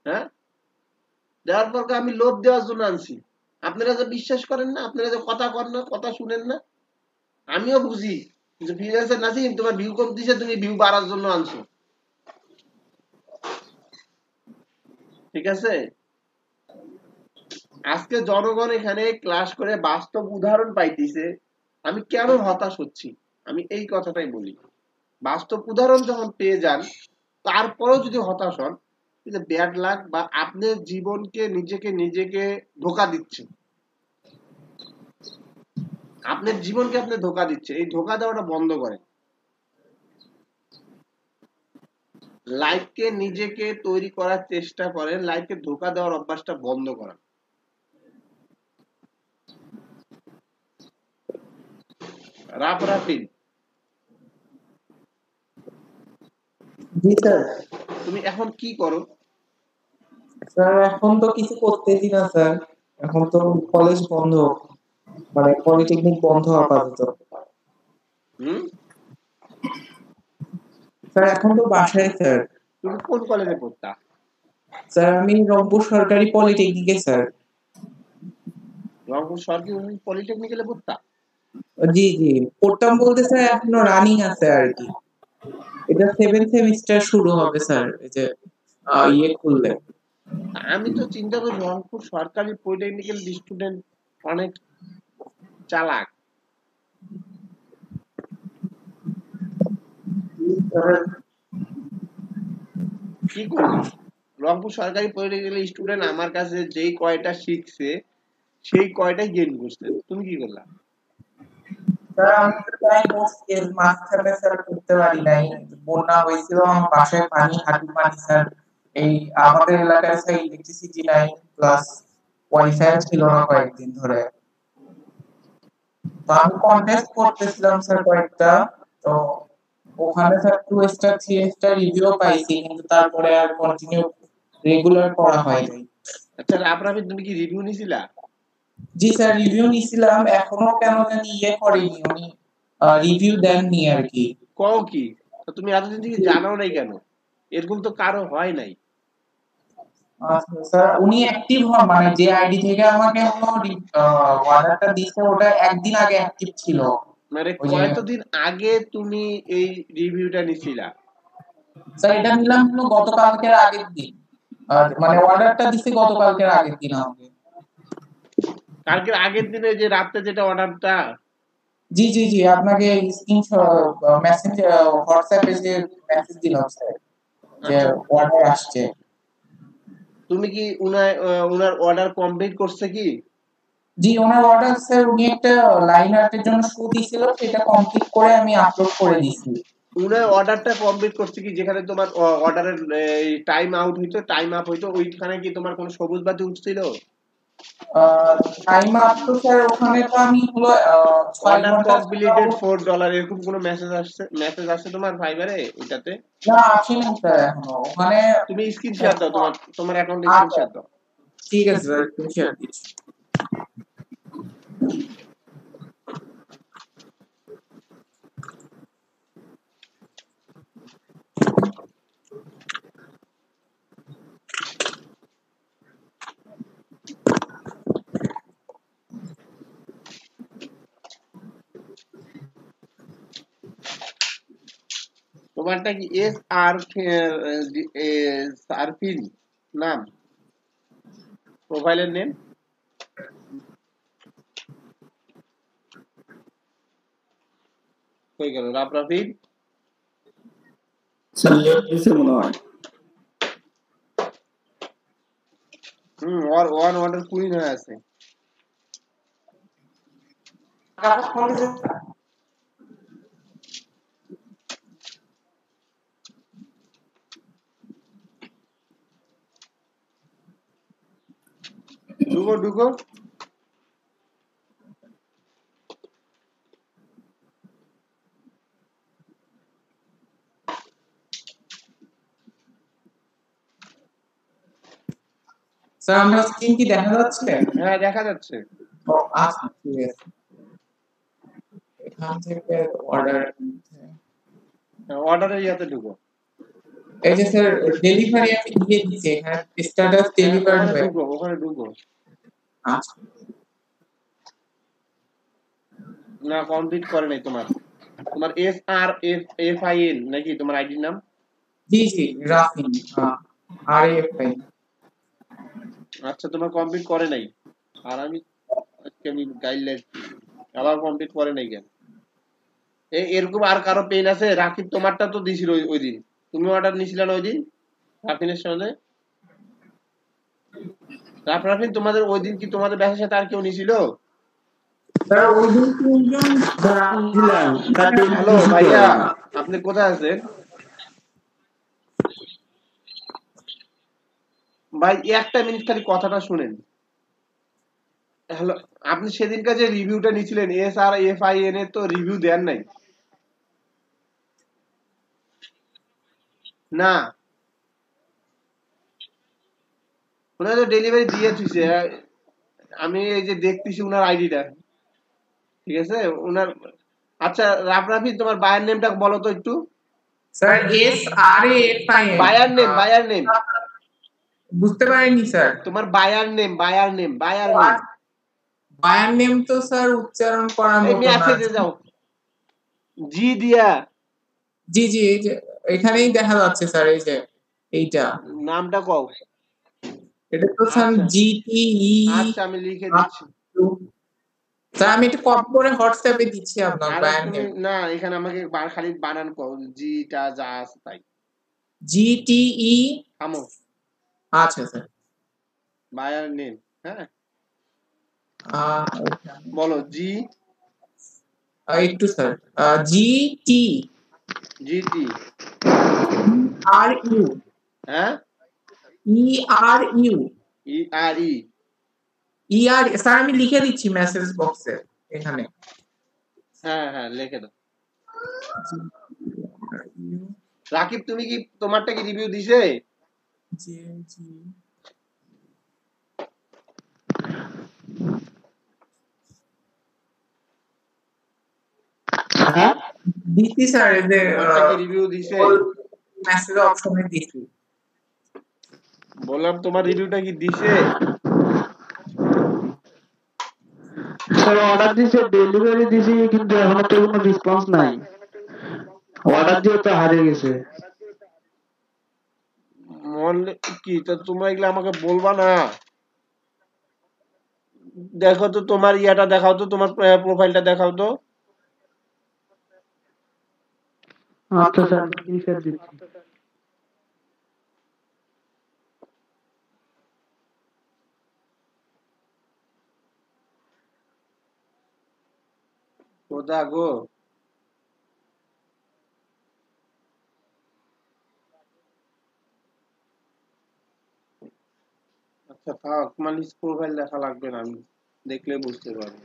Speaker 2: হ্যাঁ, দেওয়ার পর আমি লোভ দেওয়ার জন্য আনছি, আপনারা যে বিশ্বাস করেন না, আপনারা যে কথা করেন না, কথা শুনেন না, আমিও বুঝি যে ফ্রিল্যান্সার নাসিম তোমার ভিউ কম দিছে, তুমি ভিউ বাড়ার জন্য আনছো, ঠিক আছে? আজকে জনগণ এখানে ক্লাস করে বাস্তব উদাহরণ পাইতেছে, আমি কেন হতাশ হচ্ছি, আমি এই কথাটাই বলি। বাস্তব উদাহরণ যখন পেয়ে যান, তারপরেও যদি হতাশ হন, ব্যাড লাক বা আপনার জীবনকে নিজেকে ধোকা দিচ্ছে, আপনার জীবনকে আপনি ধোকা দিচ্ছে। এই ধোকা দেওয়াটা বন্ধ করেন, লাইফকে নিজেকে তৈরি করার চেষ্টা করেন, লাইফকে ধোকা দেওয়ার অভ্যাসটা বন্ধ করেন। রাফিন,
Speaker 11: জি স্যার।
Speaker 2: তুমি এখন কি করো?
Speaker 11: স্যার এখন তো কিছু করতেছি না স্যার, এখন তো কলেজ বন্ধ, মানে পলিটেকনিক বন্ধ আপাতত। স্যার এখন তো বাসায় স্যার।
Speaker 2: তুমি কোন কলেজে পড়তা?
Speaker 11: স্যার আমি রংপুর সরকারি পলিটেকনিকে স্যার।
Speaker 2: রংপুর সরকারি পলিটেকনিকে পড়তা?
Speaker 11: জি জি, পড়তাম বলতে স্যার এখনো রানিং আছে আর কি, এটা 7 সেমিস্টার শুরু হবে স্যার, এই যে খুললে।
Speaker 2: আমি তো চিন্তা করি রংপুর সরকারি পলিটেকনিক্যাল স্টুডেন্ট অনেক চালাক। কি করবি রংপুর সরকারি পলিটেকনিক্যাল স্টুডেন্ট আমার কাছে যেই কয়টা শিখছে সেই কয়টাই গেইন করছে, তুমি কি করলা?
Speaker 11: স্যার আমি তো ট্রাই করছি, এর মাঝখানে স্যার করতে পারি নাই, বন্যা হয়েছিল, আমার বাসায় পানি, হাঁটু পানি স্যার। এই আমাদের এলাকায় স্যার ইলেকট্রিসিটি নাই, প্লাস ওয়াইফাই ছিল না কয়েকদিন ধরে। তো আমি কন্টেস্ট করতেছিলাম স্যার কয়েকটা, তো ওখানে স্যার 2 স্টার 3 স্টার রিভিউ পাইছি, কিন্তু তারপরে আর কন্টিনিউ রেগুলার করা হয় নাই।
Speaker 2: আচ্ছা আপনার তুমি কি রিভিউ নিছিলা?
Speaker 11: জি স্যার রিভিউ নিছিলাম, এখনো কেন জানি করেনি উনি, রিভিউ দেননি আর কি।
Speaker 2: কও কি? তো তুমি এতদিন থেকে জানাও নাই কেন? এরকম তো কারো হয় নাই।
Speaker 11: আচ্ছা স্যার উনি অ্যাক্টিভ হন, মানে যে আইডি থেকে আমাকে অর্ডারটা দিছে ওটা একদিন আগে অ্যাক্টিভ ছিল।
Speaker 2: মানে কতদিন আগে তুমি এই রিভিউটা নিছিলা?
Speaker 11: স্যার এটা নিলাম হলো গতকালকের আগের দিন, আর মানে অর্ডারটা দিছে গতকালকের আগের দিন আমাকে।
Speaker 2: কালকের আগের দিনে যে রাতে যেটা অর্ডারটা?
Speaker 11: জি জি জি আপনাকে স্ক্রিনশট মেসেজ হোয়াটসঅ্যাপে যে মেসেজ দিলাম স্যার যে অর্ডার আসছে।
Speaker 2: তুমি কি উনার অর্ডার কমপ্লিট করছে কি?
Speaker 11: জি ওনার অর্ডার স্যার উনি একটা লাইন আর্টের জন্য শো দিছিল, সেটা কমপ্লিট করে আমি আপলোড করে দিছি।
Speaker 2: উনার অর্ডারটা কমপ্লিট করছে কি? যেখানে তোমার অর্ডারের টাইম আউট হইতো, টাইম আপ হইতো, ওইখানে কি তোমার কোনো সবুজ বাতি উঠছিল?
Speaker 11: টাইম আপ তো স্যার ওখানে তো আমি হলো 6
Speaker 2: অর্ডার
Speaker 11: ঘন্টা
Speaker 2: কমপ্লিটেড $4 এরকম কোনো মেসেজ আসছে তোমার ফাইবারে ওইটাতে?
Speaker 11: না আসেনি স্যার এখনো। ওখানে
Speaker 2: তুমি স্ক্রিনশট দাও, তোমার অ্যাকাউন্টে স্ক্রিনশট দাও।
Speaker 11: ঠিক আছে স্যার স্ক্রিনশট দিচ্ছি।
Speaker 2: তোমারটা কি এস আর সারফিন নাম, প্রোফাইলের নেম? কই গেল রাফরাফিন?
Speaker 8: স্যার লেট দিছে মনে হয়।
Speaker 2: ওয়ান অর্ডার কুইন হয়ে আছে। ঢুকো
Speaker 11: স্যার আমার স্ক্রিন কি দেখা যাচ্ছে?
Speaker 2: হ্যাঁ দেখা যাচ্ছে।
Speaker 11: আচ্ছা ঠিক আছে। এখান থেকে
Speaker 2: অর্ডারের ইয়াতে ঢুকো।
Speaker 11: এই যে স্যার ডেলিভারি আমি দিয়ে দিয়েছি, এখানে স্ট্যাটাস ডেলিভার্ড হয়ে।
Speaker 2: ওখানে ঢুকো।
Speaker 11: আচ্ছা
Speaker 2: না কমপ্লিট করে নাই তোমার S R F I N নাকি তোমার আইডির নাম?
Speaker 11: জি জি রাফিন, আর এফ আই।
Speaker 2: আচ্ছা তোমার কমপ্লিট করে নাই, আর আমি গাইডলাইন আবার কমপ্লিট করে নাই কেন? এরকম আর কারো পেন আছে? রাকিব তোমারটা তো দিছিল ওই দিন, তুমি অর্ডার নিছিলে না ওই দিন রাফিনের সঙ্গে? রাফিন তোমাদের ওই দিন কি তোমাদের ব্যাচের সাথে আর কেউ নিছিল?
Speaker 11: স্যার ওই দিন তিনজন
Speaker 8: দিলাম।
Speaker 2: হ্যালো ভাইয়া, আপনি কোথায় আছেন ভাই? একটা মিনিট খালি কথাটা শুনেন। হ্যালো, আপনি সেদিনকার যে রিভিউটা নিছিলেন S R F I N এর তো রিভিউ দেন নাই না? ওনার তো ডেলিভারি দিয়ে দিছে, আমি এই যে দেখতেছি উনার আইডিটা, ঠিক আছে উনার। আচ্ছা রাফরাফি তোমার বায়ার নেমটা বলো তো একটু।
Speaker 11: Sir S R F I N.
Speaker 2: Buyer name
Speaker 11: বুঝতে পারিনি স্যার।
Speaker 2: তোমার বায়ার নেম
Speaker 11: বায়ার নেম তো স্যার উচ্চারণ করার মতো না।
Speaker 2: মেসেজে যাও, জি দিয়া।
Speaker 11: জি জি এই যে এখানেই দেখা যাচ্ছে স্যার, এই যে এইটা
Speaker 2: নামটা কও।
Speaker 11: এটা তো স্যার জি টি ই।
Speaker 2: আচ্ছা আমি লিখে দিচ্ছি
Speaker 11: স্যার, আমি এটা কপি করে হোয়াটসঅ্যাপে দিচ্ছি আপনার বায়ার নেম।
Speaker 2: না এখানে আমাকে খালি বানান কও, জিটা যা আছে তাই।
Speaker 11: জি টি ই
Speaker 2: থামো,
Speaker 11: আচ্ছা স্যার
Speaker 2: বায়ার নেম। হ্যাঁ
Speaker 11: ওইটা
Speaker 2: বলো। জি
Speaker 11: একটু sir G T
Speaker 2: GT
Speaker 11: R U
Speaker 2: হ্যাঁ
Speaker 11: E are U
Speaker 2: E R E
Speaker 11: E R sir আমি লিখে দিচ্ছি মেসেজ বক্সে এখানে
Speaker 2: হ্যাঁ হ্যাঁ লিখে দাও। রাকিব তুমি কি তোমারটা কি রিভিউ দিছে?
Speaker 11: জি জি দিচ্ছি স্যার এদের
Speaker 2: তোমারটা কি রিভিউ দিছে?
Speaker 11: মেসেজ অপশনে দিচ্ছি
Speaker 2: বললাম তোমার রিভিউটা কি দিছে?
Speaker 10: স্যার অর্ডার দিছে, ডেলিভারি দিছি, কিন্তু এখনো তো কোনো রেসপন্স নাই। অর্ডার দিয়ে তো হারিয়ে গেছে।
Speaker 2: কি তো তোমরা এগুলো আমাকে বলবা না? দেখো তো তোমার ইয়াটা দেখাও তো, তোমার প্রোফাইলটা দেখাও তো।
Speaker 10: আচ্ছা স্যার, স্ক্রিনশট দিচ্ছি।
Speaker 2: কোথা গো? আচ্ছা থাক, মানে প্রোফাইল দেখা লাগবে না, আমি দেখলে বুঝতে পারবো।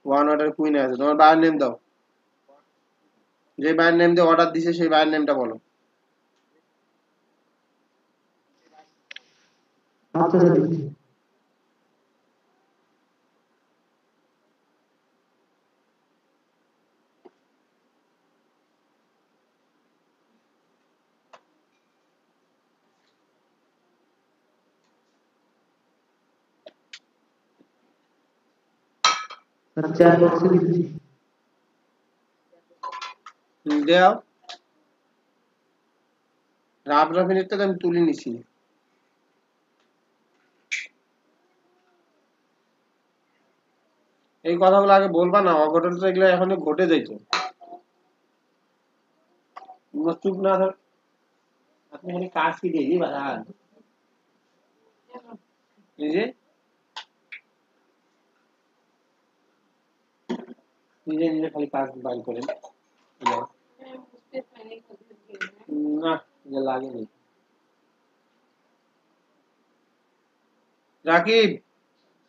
Speaker 2: ওয়ান অর্ডার কুইন আছে, তোমার বায়ার নেম দাও। যে বায়ার নেম দিয়ে অর্ডার দিছে সেই বায়ার নেমটা বলো।
Speaker 10: আচ্ছা স্যার দিচ্ছি। আচ্ছা বক্সে দিচ্ছি।
Speaker 2: দাও। রাব রাফিনেরটা তো আমি তুলে নিছি। এই কথাগুলো আগে বলবা না, অঘটন তো এগুলো এখনো ঘটে যাইতো। চুপ না থাক, আপনি খালি কাজ কি দেখি বাড়ান এই যে নিজে নিজে খালি কাজ বাইর করেন না, যে লাগেনি। রাকিব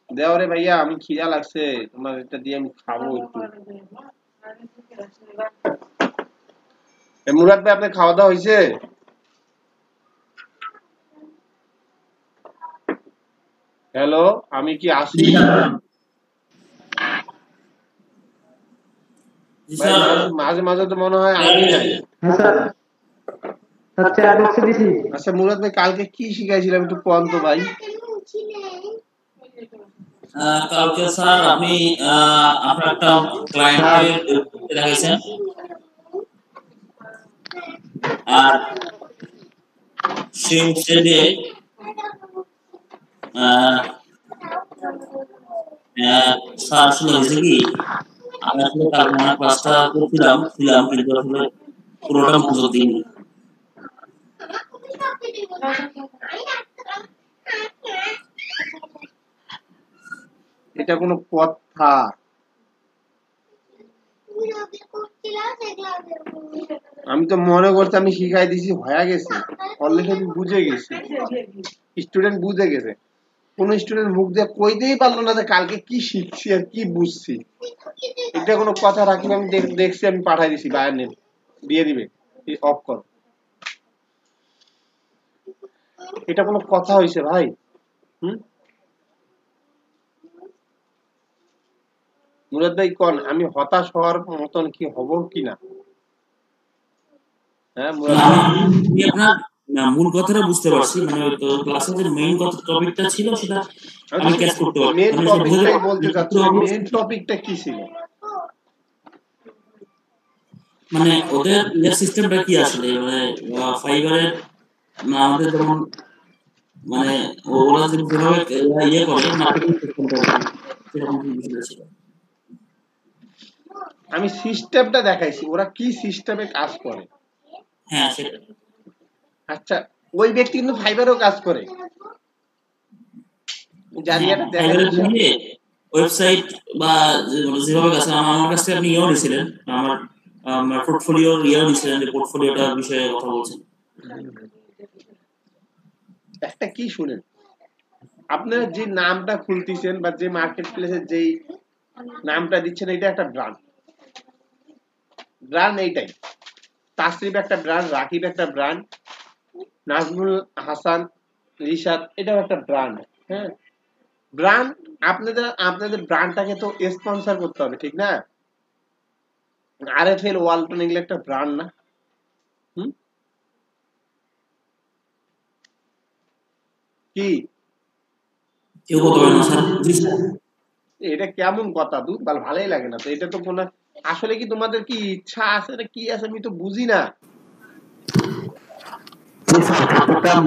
Speaker 2: দেও রে ভাইয়া, আমি খিদা লাগছে, তোমার এটা দিয়ে আমি খাবো একটু। মুরাদ ভাই আপনার খাওয়া দাওয়া হয়েছে? হ্যালো, আমি কি আসি? মাঝে মাঝে তো মনে হয় আমি যাই।
Speaker 10: হ্যাঁ স্যার, আচ্ছা বক্সে দিছি।
Speaker 2: আচ্ছা মুরাদ ভাই কালকে কি শিখাইছিলাম একটু কোন তো ভাই।
Speaker 1: কালকে স্যার আপনি আপনার একটা ক্লায়েন্টের দেখাইছেন, আর সেই ওয়েবসাইটে স্যার আসলে হয়েছে কি, আমি আসলে কালকে আমার ক্লাসটা করছিলাম কিন্তু আসলে পুরোটা মনোযোগ দিইনি।
Speaker 2: এটা কোনো কথা? আমি তো মনে করছি আমি শিখাই দিছি হয়ে গেছে, অলরেডি আমি বুঝে গেছি, স্টুডেন্ট বুঝে গেছে। কোন স্টুডেন্ট মুখ দিয়ে কইতেই পারলো না যে কালকে কি শিখছি আর কি বুঝছি। এটা কোনো কথা রাখি? আমি দেখছি, আমি পাঠাই দিছি, বায়ার নেম দিয়ে দিবে, অফ কর। এটা কোনো কথা হইছে ভাই? মুরাদ ভাই কোন আমি হতাশ হওয়ার মতন কি হব কিনা? হ্যাঁ মুরাদ ভাই,
Speaker 1: আপনার মূল কথাটা বুঝতে পারছি, মানে তো ক্লাসের যে মেইন টপিকটা ছিল সেটা আমি ক্যাচ করতে পারছি।
Speaker 2: মেইন টপিকটাই বলতে চাচ্ছি, মেইন টপিকটা কি ছিল?
Speaker 1: মানে ওদের ইয়ার সিস্টেমটা কি আসলে, মানে ফাইবারের আমাদের যেমন মানে ওরা যেভাবে ইয়ে করে মার্কেটিং সিস্টেমটা সেরকম কি বিষয় ছিল?
Speaker 2: আমি সিস্টেমটা দেখাইছি, ওরা কি সিস্টেমে কাজ করে।
Speaker 1: হ্যাঁ সেটা।
Speaker 2: আচ্ছা ওই ব্যক্তি কিন্তু ফাইবারেও কাজ করে, জারিয়াটা দেখেন
Speaker 1: ফাইবারে
Speaker 2: ইনশাআল্লাহ।
Speaker 1: গিয়ে ওয়েবসাইট বা যেভাবে কাছে আমার কাছে আপনি ইয়েও নিয়েছিলেন, আমার আমার পোর্টফোলিওর ইয়েও নিয়েছিলেন, যে পোর্টফোলিওটার বিষয়ে কথা বলছেন।
Speaker 2: একটা কি শুনেন, আপনারা যে নামটা খুলতেছেন বা যে মার্কেট প্লেসে যেই নামটা দিচ্ছেন, এটা একটা ব্র্যান্ড। ব্র্যান্ড এইটাই, তাসরিফ একটা ব্র্যান্ড, রাকিব একটা ব্র্যান্ড, নাজমুল হাসান, রিশাদ এটাও একটা ব্র্যান্ড। হ্যাঁ, ব্র্যান্ড। আপনাদের ব্র্যান্ডটাকে তো স্পন্সর করতে হবে, ঠিক না? আরএফএল, ওয়ালটন এগুলো একটা ব্র্যান্ড না? হুম, কি
Speaker 1: কেউ বলতে পারে না স্যার। জি স্যার।
Speaker 2: এটা কেমন কথা? দুধ ভালোই লাগে না তো। এটা তো কোনো, আসলে কি তোমাদের কি ইচ্ছা আছে না কি আছে আমি তো বুঝি না।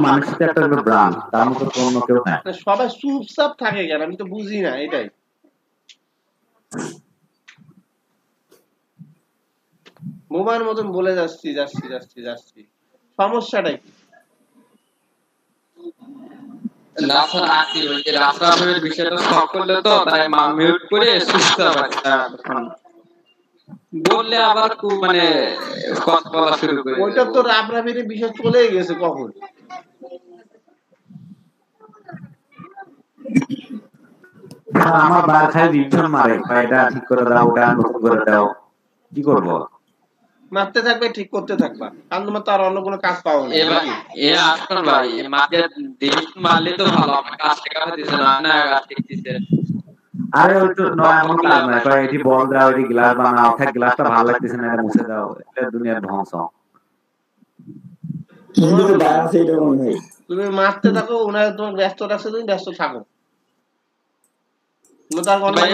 Speaker 12: মানুষের একটা ব্রান্ড, তার মতো অন্য কেউ নাই।
Speaker 2: সবাই চুপচাপ থাকে কেন আমি তো বুঝি না এটাই। বোমার মতন বলে যাচ্ছি যাচ্ছি যাচ্ছি যাচ্ছি, সমস্যাটা কি?
Speaker 9: না স্যার, আছি ওই যে রাফরাফের বিষয়টা সলভ করলে তো তাই মিউট করে চুপচাপ আছে এখন। বললে আবার মানে কথা বলা শুরু করে
Speaker 2: ওইটা তো রাফরাফের বিষয় চলে গেছে কখন।
Speaker 12: আমার বার খাই রিটার্ন মারে, এটা ঠিক করে দাও, ওটা নতুন করে দাও, কি করব?
Speaker 2: মারতে থাকবে, ঠিক করতে থাকবা, কারণ তোমার তো আর অন্য কোনো কাজ পাও না।
Speaker 9: এবার এ আসল ভাই মাঝে ডিলিট মারলে তো ভালো, আমার কাজ থেকে দিছে না না কাজ দিছে।
Speaker 12: আরে ওই তো নয় কোনো কাজ নাই, কয় এটি বল দাও, এটি গ্লাস বানাও, থাক গ্লাসটা ভালো লাগতেছে না, এটা মুছে দাও, এটা দুনিয়ার ধ্বংস।
Speaker 8: কিন্তু তো দায় আছে এটা মনে হয়।
Speaker 2: তুমি মারতে থাকো, ওনারা তোমার ব্যস্ত রাখছে, তুমি ব্যস্ত থাকো। তার অর্ডার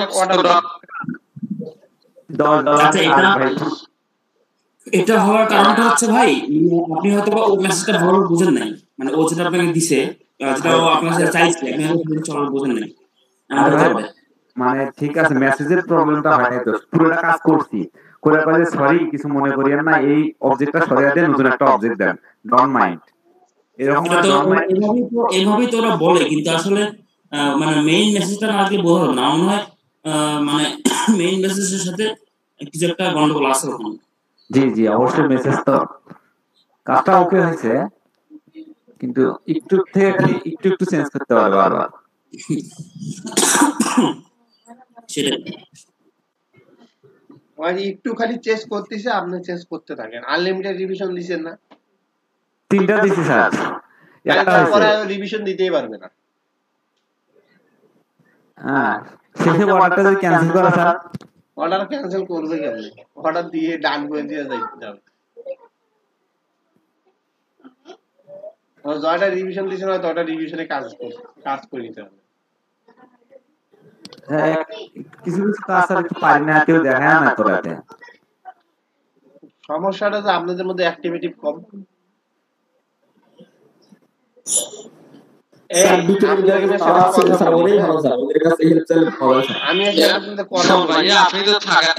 Speaker 1: এটা হওয়ার কারণটা হচ্ছে ভাই, আপনি হয়তো ওই মেসেজটা ভালোভাবে বুঝেন নাই, মানে ও যেটা আপনাকে দিছে, যেটা ও আপনার কাছে চাইছে, আপনি হয়তো বুঝেন নাই।
Speaker 12: মানে ঠিক আছে, মেসেজের প্রবলেমটা হয় নাই, তো পুরোটা কাজ করছি করে বলে সরি কিছু মনে করিয়েন না, এই অবজেক্টটা সরিয়ে দেন, নতুন একটা অবজেক্ট দেন, ডোন্ট মাইন্ড, এরকম
Speaker 1: এইভাবেই তো ওরা বলে, কিন্তু আসলে মানে মেইন মেসেজটা না আসলে বোঝা না মনে হয়, মানে মেইন মেসেজের সাথে কিছু একটা গন্ডগোল আছে ওখানে।
Speaker 12: জি জি অবশ্যই, মেসেজ তো কাজটা ওকে হয়েছে, কিন্তু একটু থেকে খালি একটু চেঞ্জ করতে পারবে বারবার।
Speaker 2: একটু খালি চেঞ্জ করতেছে, আপনি চেঞ্জ করতে থাকেন। আনলিমিটেড রিভিশন দিবেন না?
Speaker 12: 3টা দিছি স্যার, একটা
Speaker 2: পরে রিভিশন দিতেই পারবে না।
Speaker 12: হ্যাঁ, শেষে অর্ডারটা যদি ক্যান্সেল করা স্যার,
Speaker 2: অর্ডার ক্যান্সেল করবে কেমনে? অর্ডার দিয়ে ডান করে দিয়ে যাইতে হবে। যতটা রিভিশন দিছেন না ততটা রিভিশনে কাজ করে নিতে হবে।
Speaker 12: হ্যাঁ, কিছু কিছু কাজ আর একটু পারি না, কেউ দেখায় না তোরাতে।
Speaker 2: সমস্যাটা যে আপনাদের মধ্যে অ্যাক্টিভিটি কম। আমি আপনাদের কথা
Speaker 9: আপনি তো থাকেন,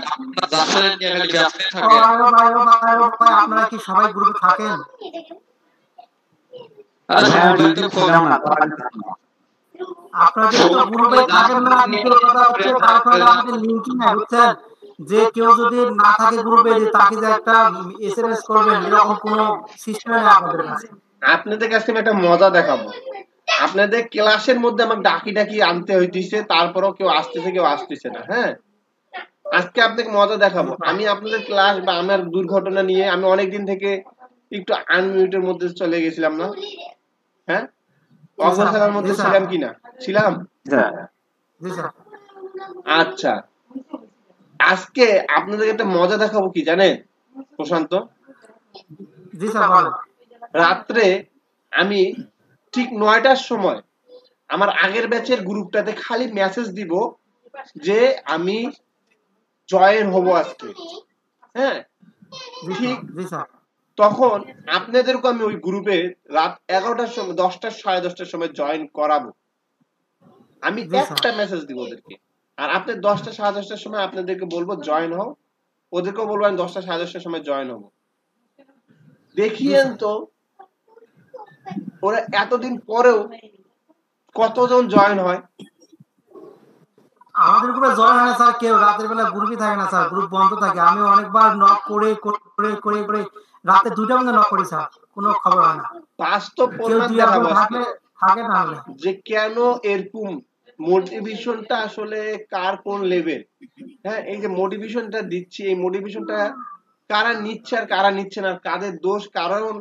Speaker 7: আপনারা কি সবাই গ্রুপে থাকেন? আপনাদের তো গ্রুপে থাকেন না, দ্বিতীয় কথা হচ্ছে তারপরে আমাদের লিংকই না, বুঝছেন? যে কেউ যদি না থাকে গ্রুপে, যে তাকে যে একটা এসএমএস করবেন এরকম কোনো সিস্টেম নেই আপনাদের কাছে।
Speaker 2: আপনাদের কাছে আমি একটা মজা দেখাবো। আপনাদের ক্লাসের মধ্যে আমার ডাকি আনতে হইতেছে, তারপরেও কেউ আসতেছে কেউ আসতেছে না। হ্যাঁ, আজকে আপনাকে মজা দেখাবো। আমি আপনাদের ক্লাস বা আমার দুর্ঘটনা নিয়ে আমি অনেকদিন থেকে একটু আনমিউটের মধ্যে চলে গেছিলাম না? হ্যাঁ, অবসরের মধ্যে ছিলাম কিনা? ছিলাম। আচ্ছা, আজকে আপনাদের একটা মজা দেখাবো কি জানেন প্রশান্ত? রাত্রে আমি ঠিক 9টার সময় আমার আগের ব্যাচের গ্রুপটাতে খালি মেসেজ দিব যে আমি জয়েন হব আজকে। হ্যাঁ, ঠিক তখন আপনাদেরকে আমি ওই গ্রুপে রাত 11টার সময় 10টা 10:30টার সময় জয়েন করাবো। আমি একটা মেসেজ দিব ওদেরকে, আর আপনি 10টা 10:30টার সময় আপনাদেরকে বলবো জয়েন হও, ওদেরকেও বলবো আমি 10টা 10:30টার সময় জয়েন হব। দেখিয়েন তো ওরা এতদিন পরেও কতজন জয়েন হয়?
Speaker 7: আমাদের গ্রুপে জয়েন হয় না স্যার, কেউ রাতের বেলা গ্রুপই থাকে না স্যার, গ্রুপ বন্ধ থাকে। আমি অনেকবার নক করে করে করে করে রাতে 2টা পর্যন্ত নক করি স্যার, কোনো খবর হয় না।
Speaker 2: বাস্তব
Speaker 7: কেউ
Speaker 2: প্রমাণ
Speaker 7: 2
Speaker 2: দেখাবো
Speaker 7: একজন
Speaker 2: আজকে
Speaker 7: থাকলে থাকে, না হলে
Speaker 2: যে কেন এরকম মোটিভেশনটা আসলে কার কোন লেভেল। হ্যাঁ, এই যে মোটিভেশনটা দিচ্ছি, এই মোটিভেশনটা কারা নিচ্ছে আর কারা নিচ্ছে না, কাদের দোষ, কারণ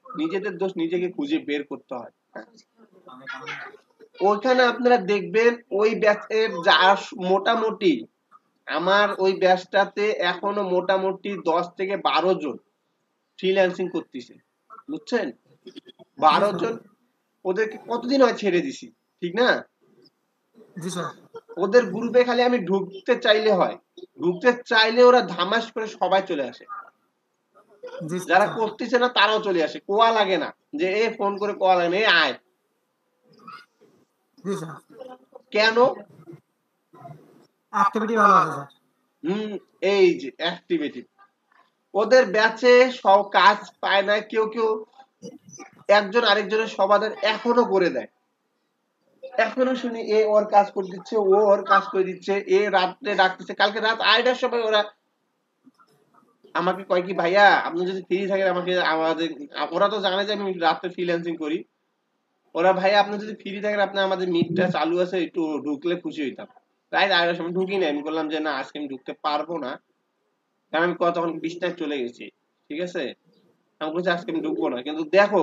Speaker 2: নিজেদের দোষ নিজেকে খুঁজে বের করতে হয়। ওইখানে আপনারা দেখবেন ওই ব্যাচের যা মোটামুটি আমার ওই ব্যাচটাতে এখনো মোটামুটি 10 থেকে 12 জন ফ্রিল্যান্সিং করতেছে, বুঝছেন? 12 জন। ওদেরকে কতদিন হয় ছেড়ে দিছি, ঠিক না?
Speaker 7: জি স্যার।
Speaker 2: ওদের গ্রুপে খালি আমি ঢুকতে চাইলে হয়, ঢুকতে চাইলে ওরা ধামাস করে সবাই চলে আসে। যারা করতেছে না তারাও চলে আসে, কোয়া লাগে না যে এ ফোন করে কোয়া লাগে না, এ আয়।
Speaker 7: জি স্যার।
Speaker 2: কেন?
Speaker 7: অ্যাক্টিভিটি ভালো আছে স্যার।
Speaker 2: এই যে অ্যাক্টিভিটি, ওদের ব্যাচে সব কাজ পায় না, কেউ কেউ একজন আরেকজনের সমাধান এখনো করে দেয়। এখনো শুনি এ ওর কাজ করে দিচ্ছে, ও ওর কাজ করে দিচ্ছে, এ রাত্রে ডাকতেছে। কালকে রাত 8টার সময় ওরা আমাকে কয় কি, ভাইয়া আপনি যদি ফ্রি থাকেন আমাকে আমাদের, ওরা তো জানে যে আমি রাত্রে ফ্রিল্যান্সিং করি, ওরা ভাইয়া আপনি যদি ফ্রি থাকেন আপনি আমাদের মিটটা চালু আছে একটু ঢুকলে খুশি হইতাম। রাত 8টার সময় ঢুকি না, আমি বললাম যে না আজকে আমি ঢুকতে পারবো না, কারণ আমি তখন বিছনায় চলে গেছি, ঠিক আছে? আমি বলছি আজকে আমি ঢুকবো না। কিন্তু দেখো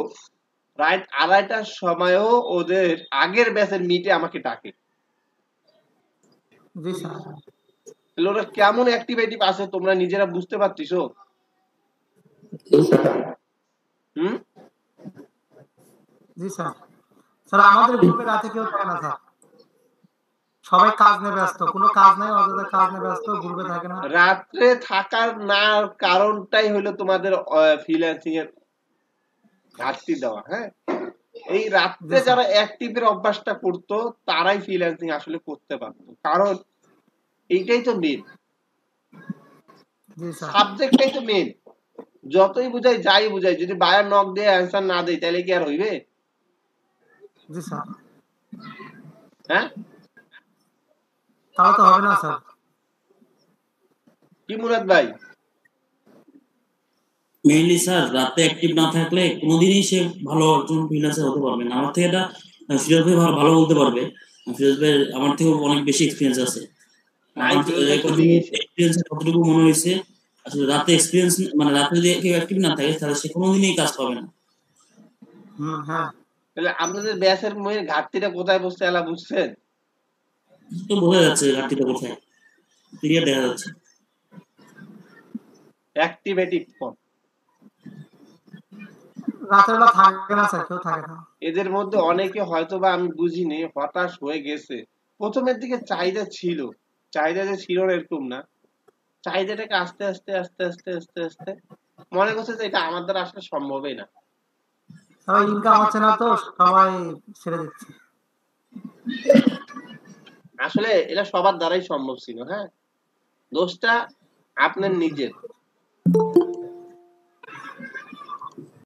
Speaker 2: রাত 2:30টার সময়ও ওদের আগের ব্যাচের মিটে আমাকে ডাকে।
Speaker 7: জি স্যার।
Speaker 2: ওরা কেমন অ্যাক্টিভিটি আছে তোমরা নিজেরা বুঝতে পারতেছো?
Speaker 7: জি স্যার। স্যার আমাদের গ্রুপে রাতে কেউ থাকে না স্যার, সবাই কাজ নিয়ে ব্যস্ত, কোনো কাজ নাই, অযথা কাজ নিয়ে ব্যস্ত, গ্রুপে থাকে না।
Speaker 2: রাত্রে থাকার না কারণটাই হলো তোমাদের ফ্রিল্যান্সিং এর ঘাটতি দেওয়া। হ্যাঁ, এই রাত্রে যারা অ্যাক্টিভের অভ্যাসটা করতো তারাই ফ্রিল্যান্সিং আসলে করতে পারতো, কারণ এইটাই তো মেন সাবজেক্টটাই তো মেন। যতই বুঝাই যাই বুঝাই, যদি বায়ার নক দিয়ে অ্যানসার না দেয় তাহলে কি আর হইবে?
Speaker 7: জি স্যার।
Speaker 2: হ্যাঁ,
Speaker 7: তাহলে তো হবে না স্যার।
Speaker 2: কি মুরাদ ভাই?
Speaker 1: মেইনলি স্যার রাতে অ্যাক্টিভ না থাকলে কোনোদিনই সে ভালো একজন ফ্রিল্যান্সার হতে পারবে না। আমার থেকে এটা ফিরোজ ভাই ভালো বলতে পারবে, ফিরোজ ভাই আমার থেকে অনেক বেশি এক্সপিরিয়েন্স আছে। কতটুকু মনে হয়েছে আসলে রাতে এক্সপিরিয়েন্স, মানে রাতে যদি কেউ অ্যাক্টিভ না থাকে তাহলে সে কোনোদিনই কাজ পাবে না।
Speaker 2: তাহলে আপনাদের ব্যাচের মধ্যে ঘাটতিটা কোথায় বসছে এলা বুঝছেন?
Speaker 1: তো বোঝা যাচ্ছে ঘাটতিটা কোথায়, ক্লিয়ার দেখা যাচ্ছে।
Speaker 2: অ্যাক্টিভিটি কম,
Speaker 7: রাতেরবেলা থাকে না স্যার, কেউ থাকে না।
Speaker 2: এদের মধ্যে অনেকে হয়তো বা আমি বুঝিনি হতাশ হয়ে গেছে। প্রথমের দিকে চাহিদা ছিল, চাহিদা যে ছিল না এরকম না, চাহিদাটাকে আস্তে আস্তে আস্তে আস্তে আস্তে আস্তে মনে করছে যে এটা আমার দ্বারা আসলে সম্ভবই না,
Speaker 7: সবাই ইনকাম হচ্ছে না তো সবাই ছেড়ে দিচ্ছে।
Speaker 2: আসলে এটা সবার দ্বারাই সম্ভব ছিল। হ্যাঁ, দোষটা আপনার নিজের।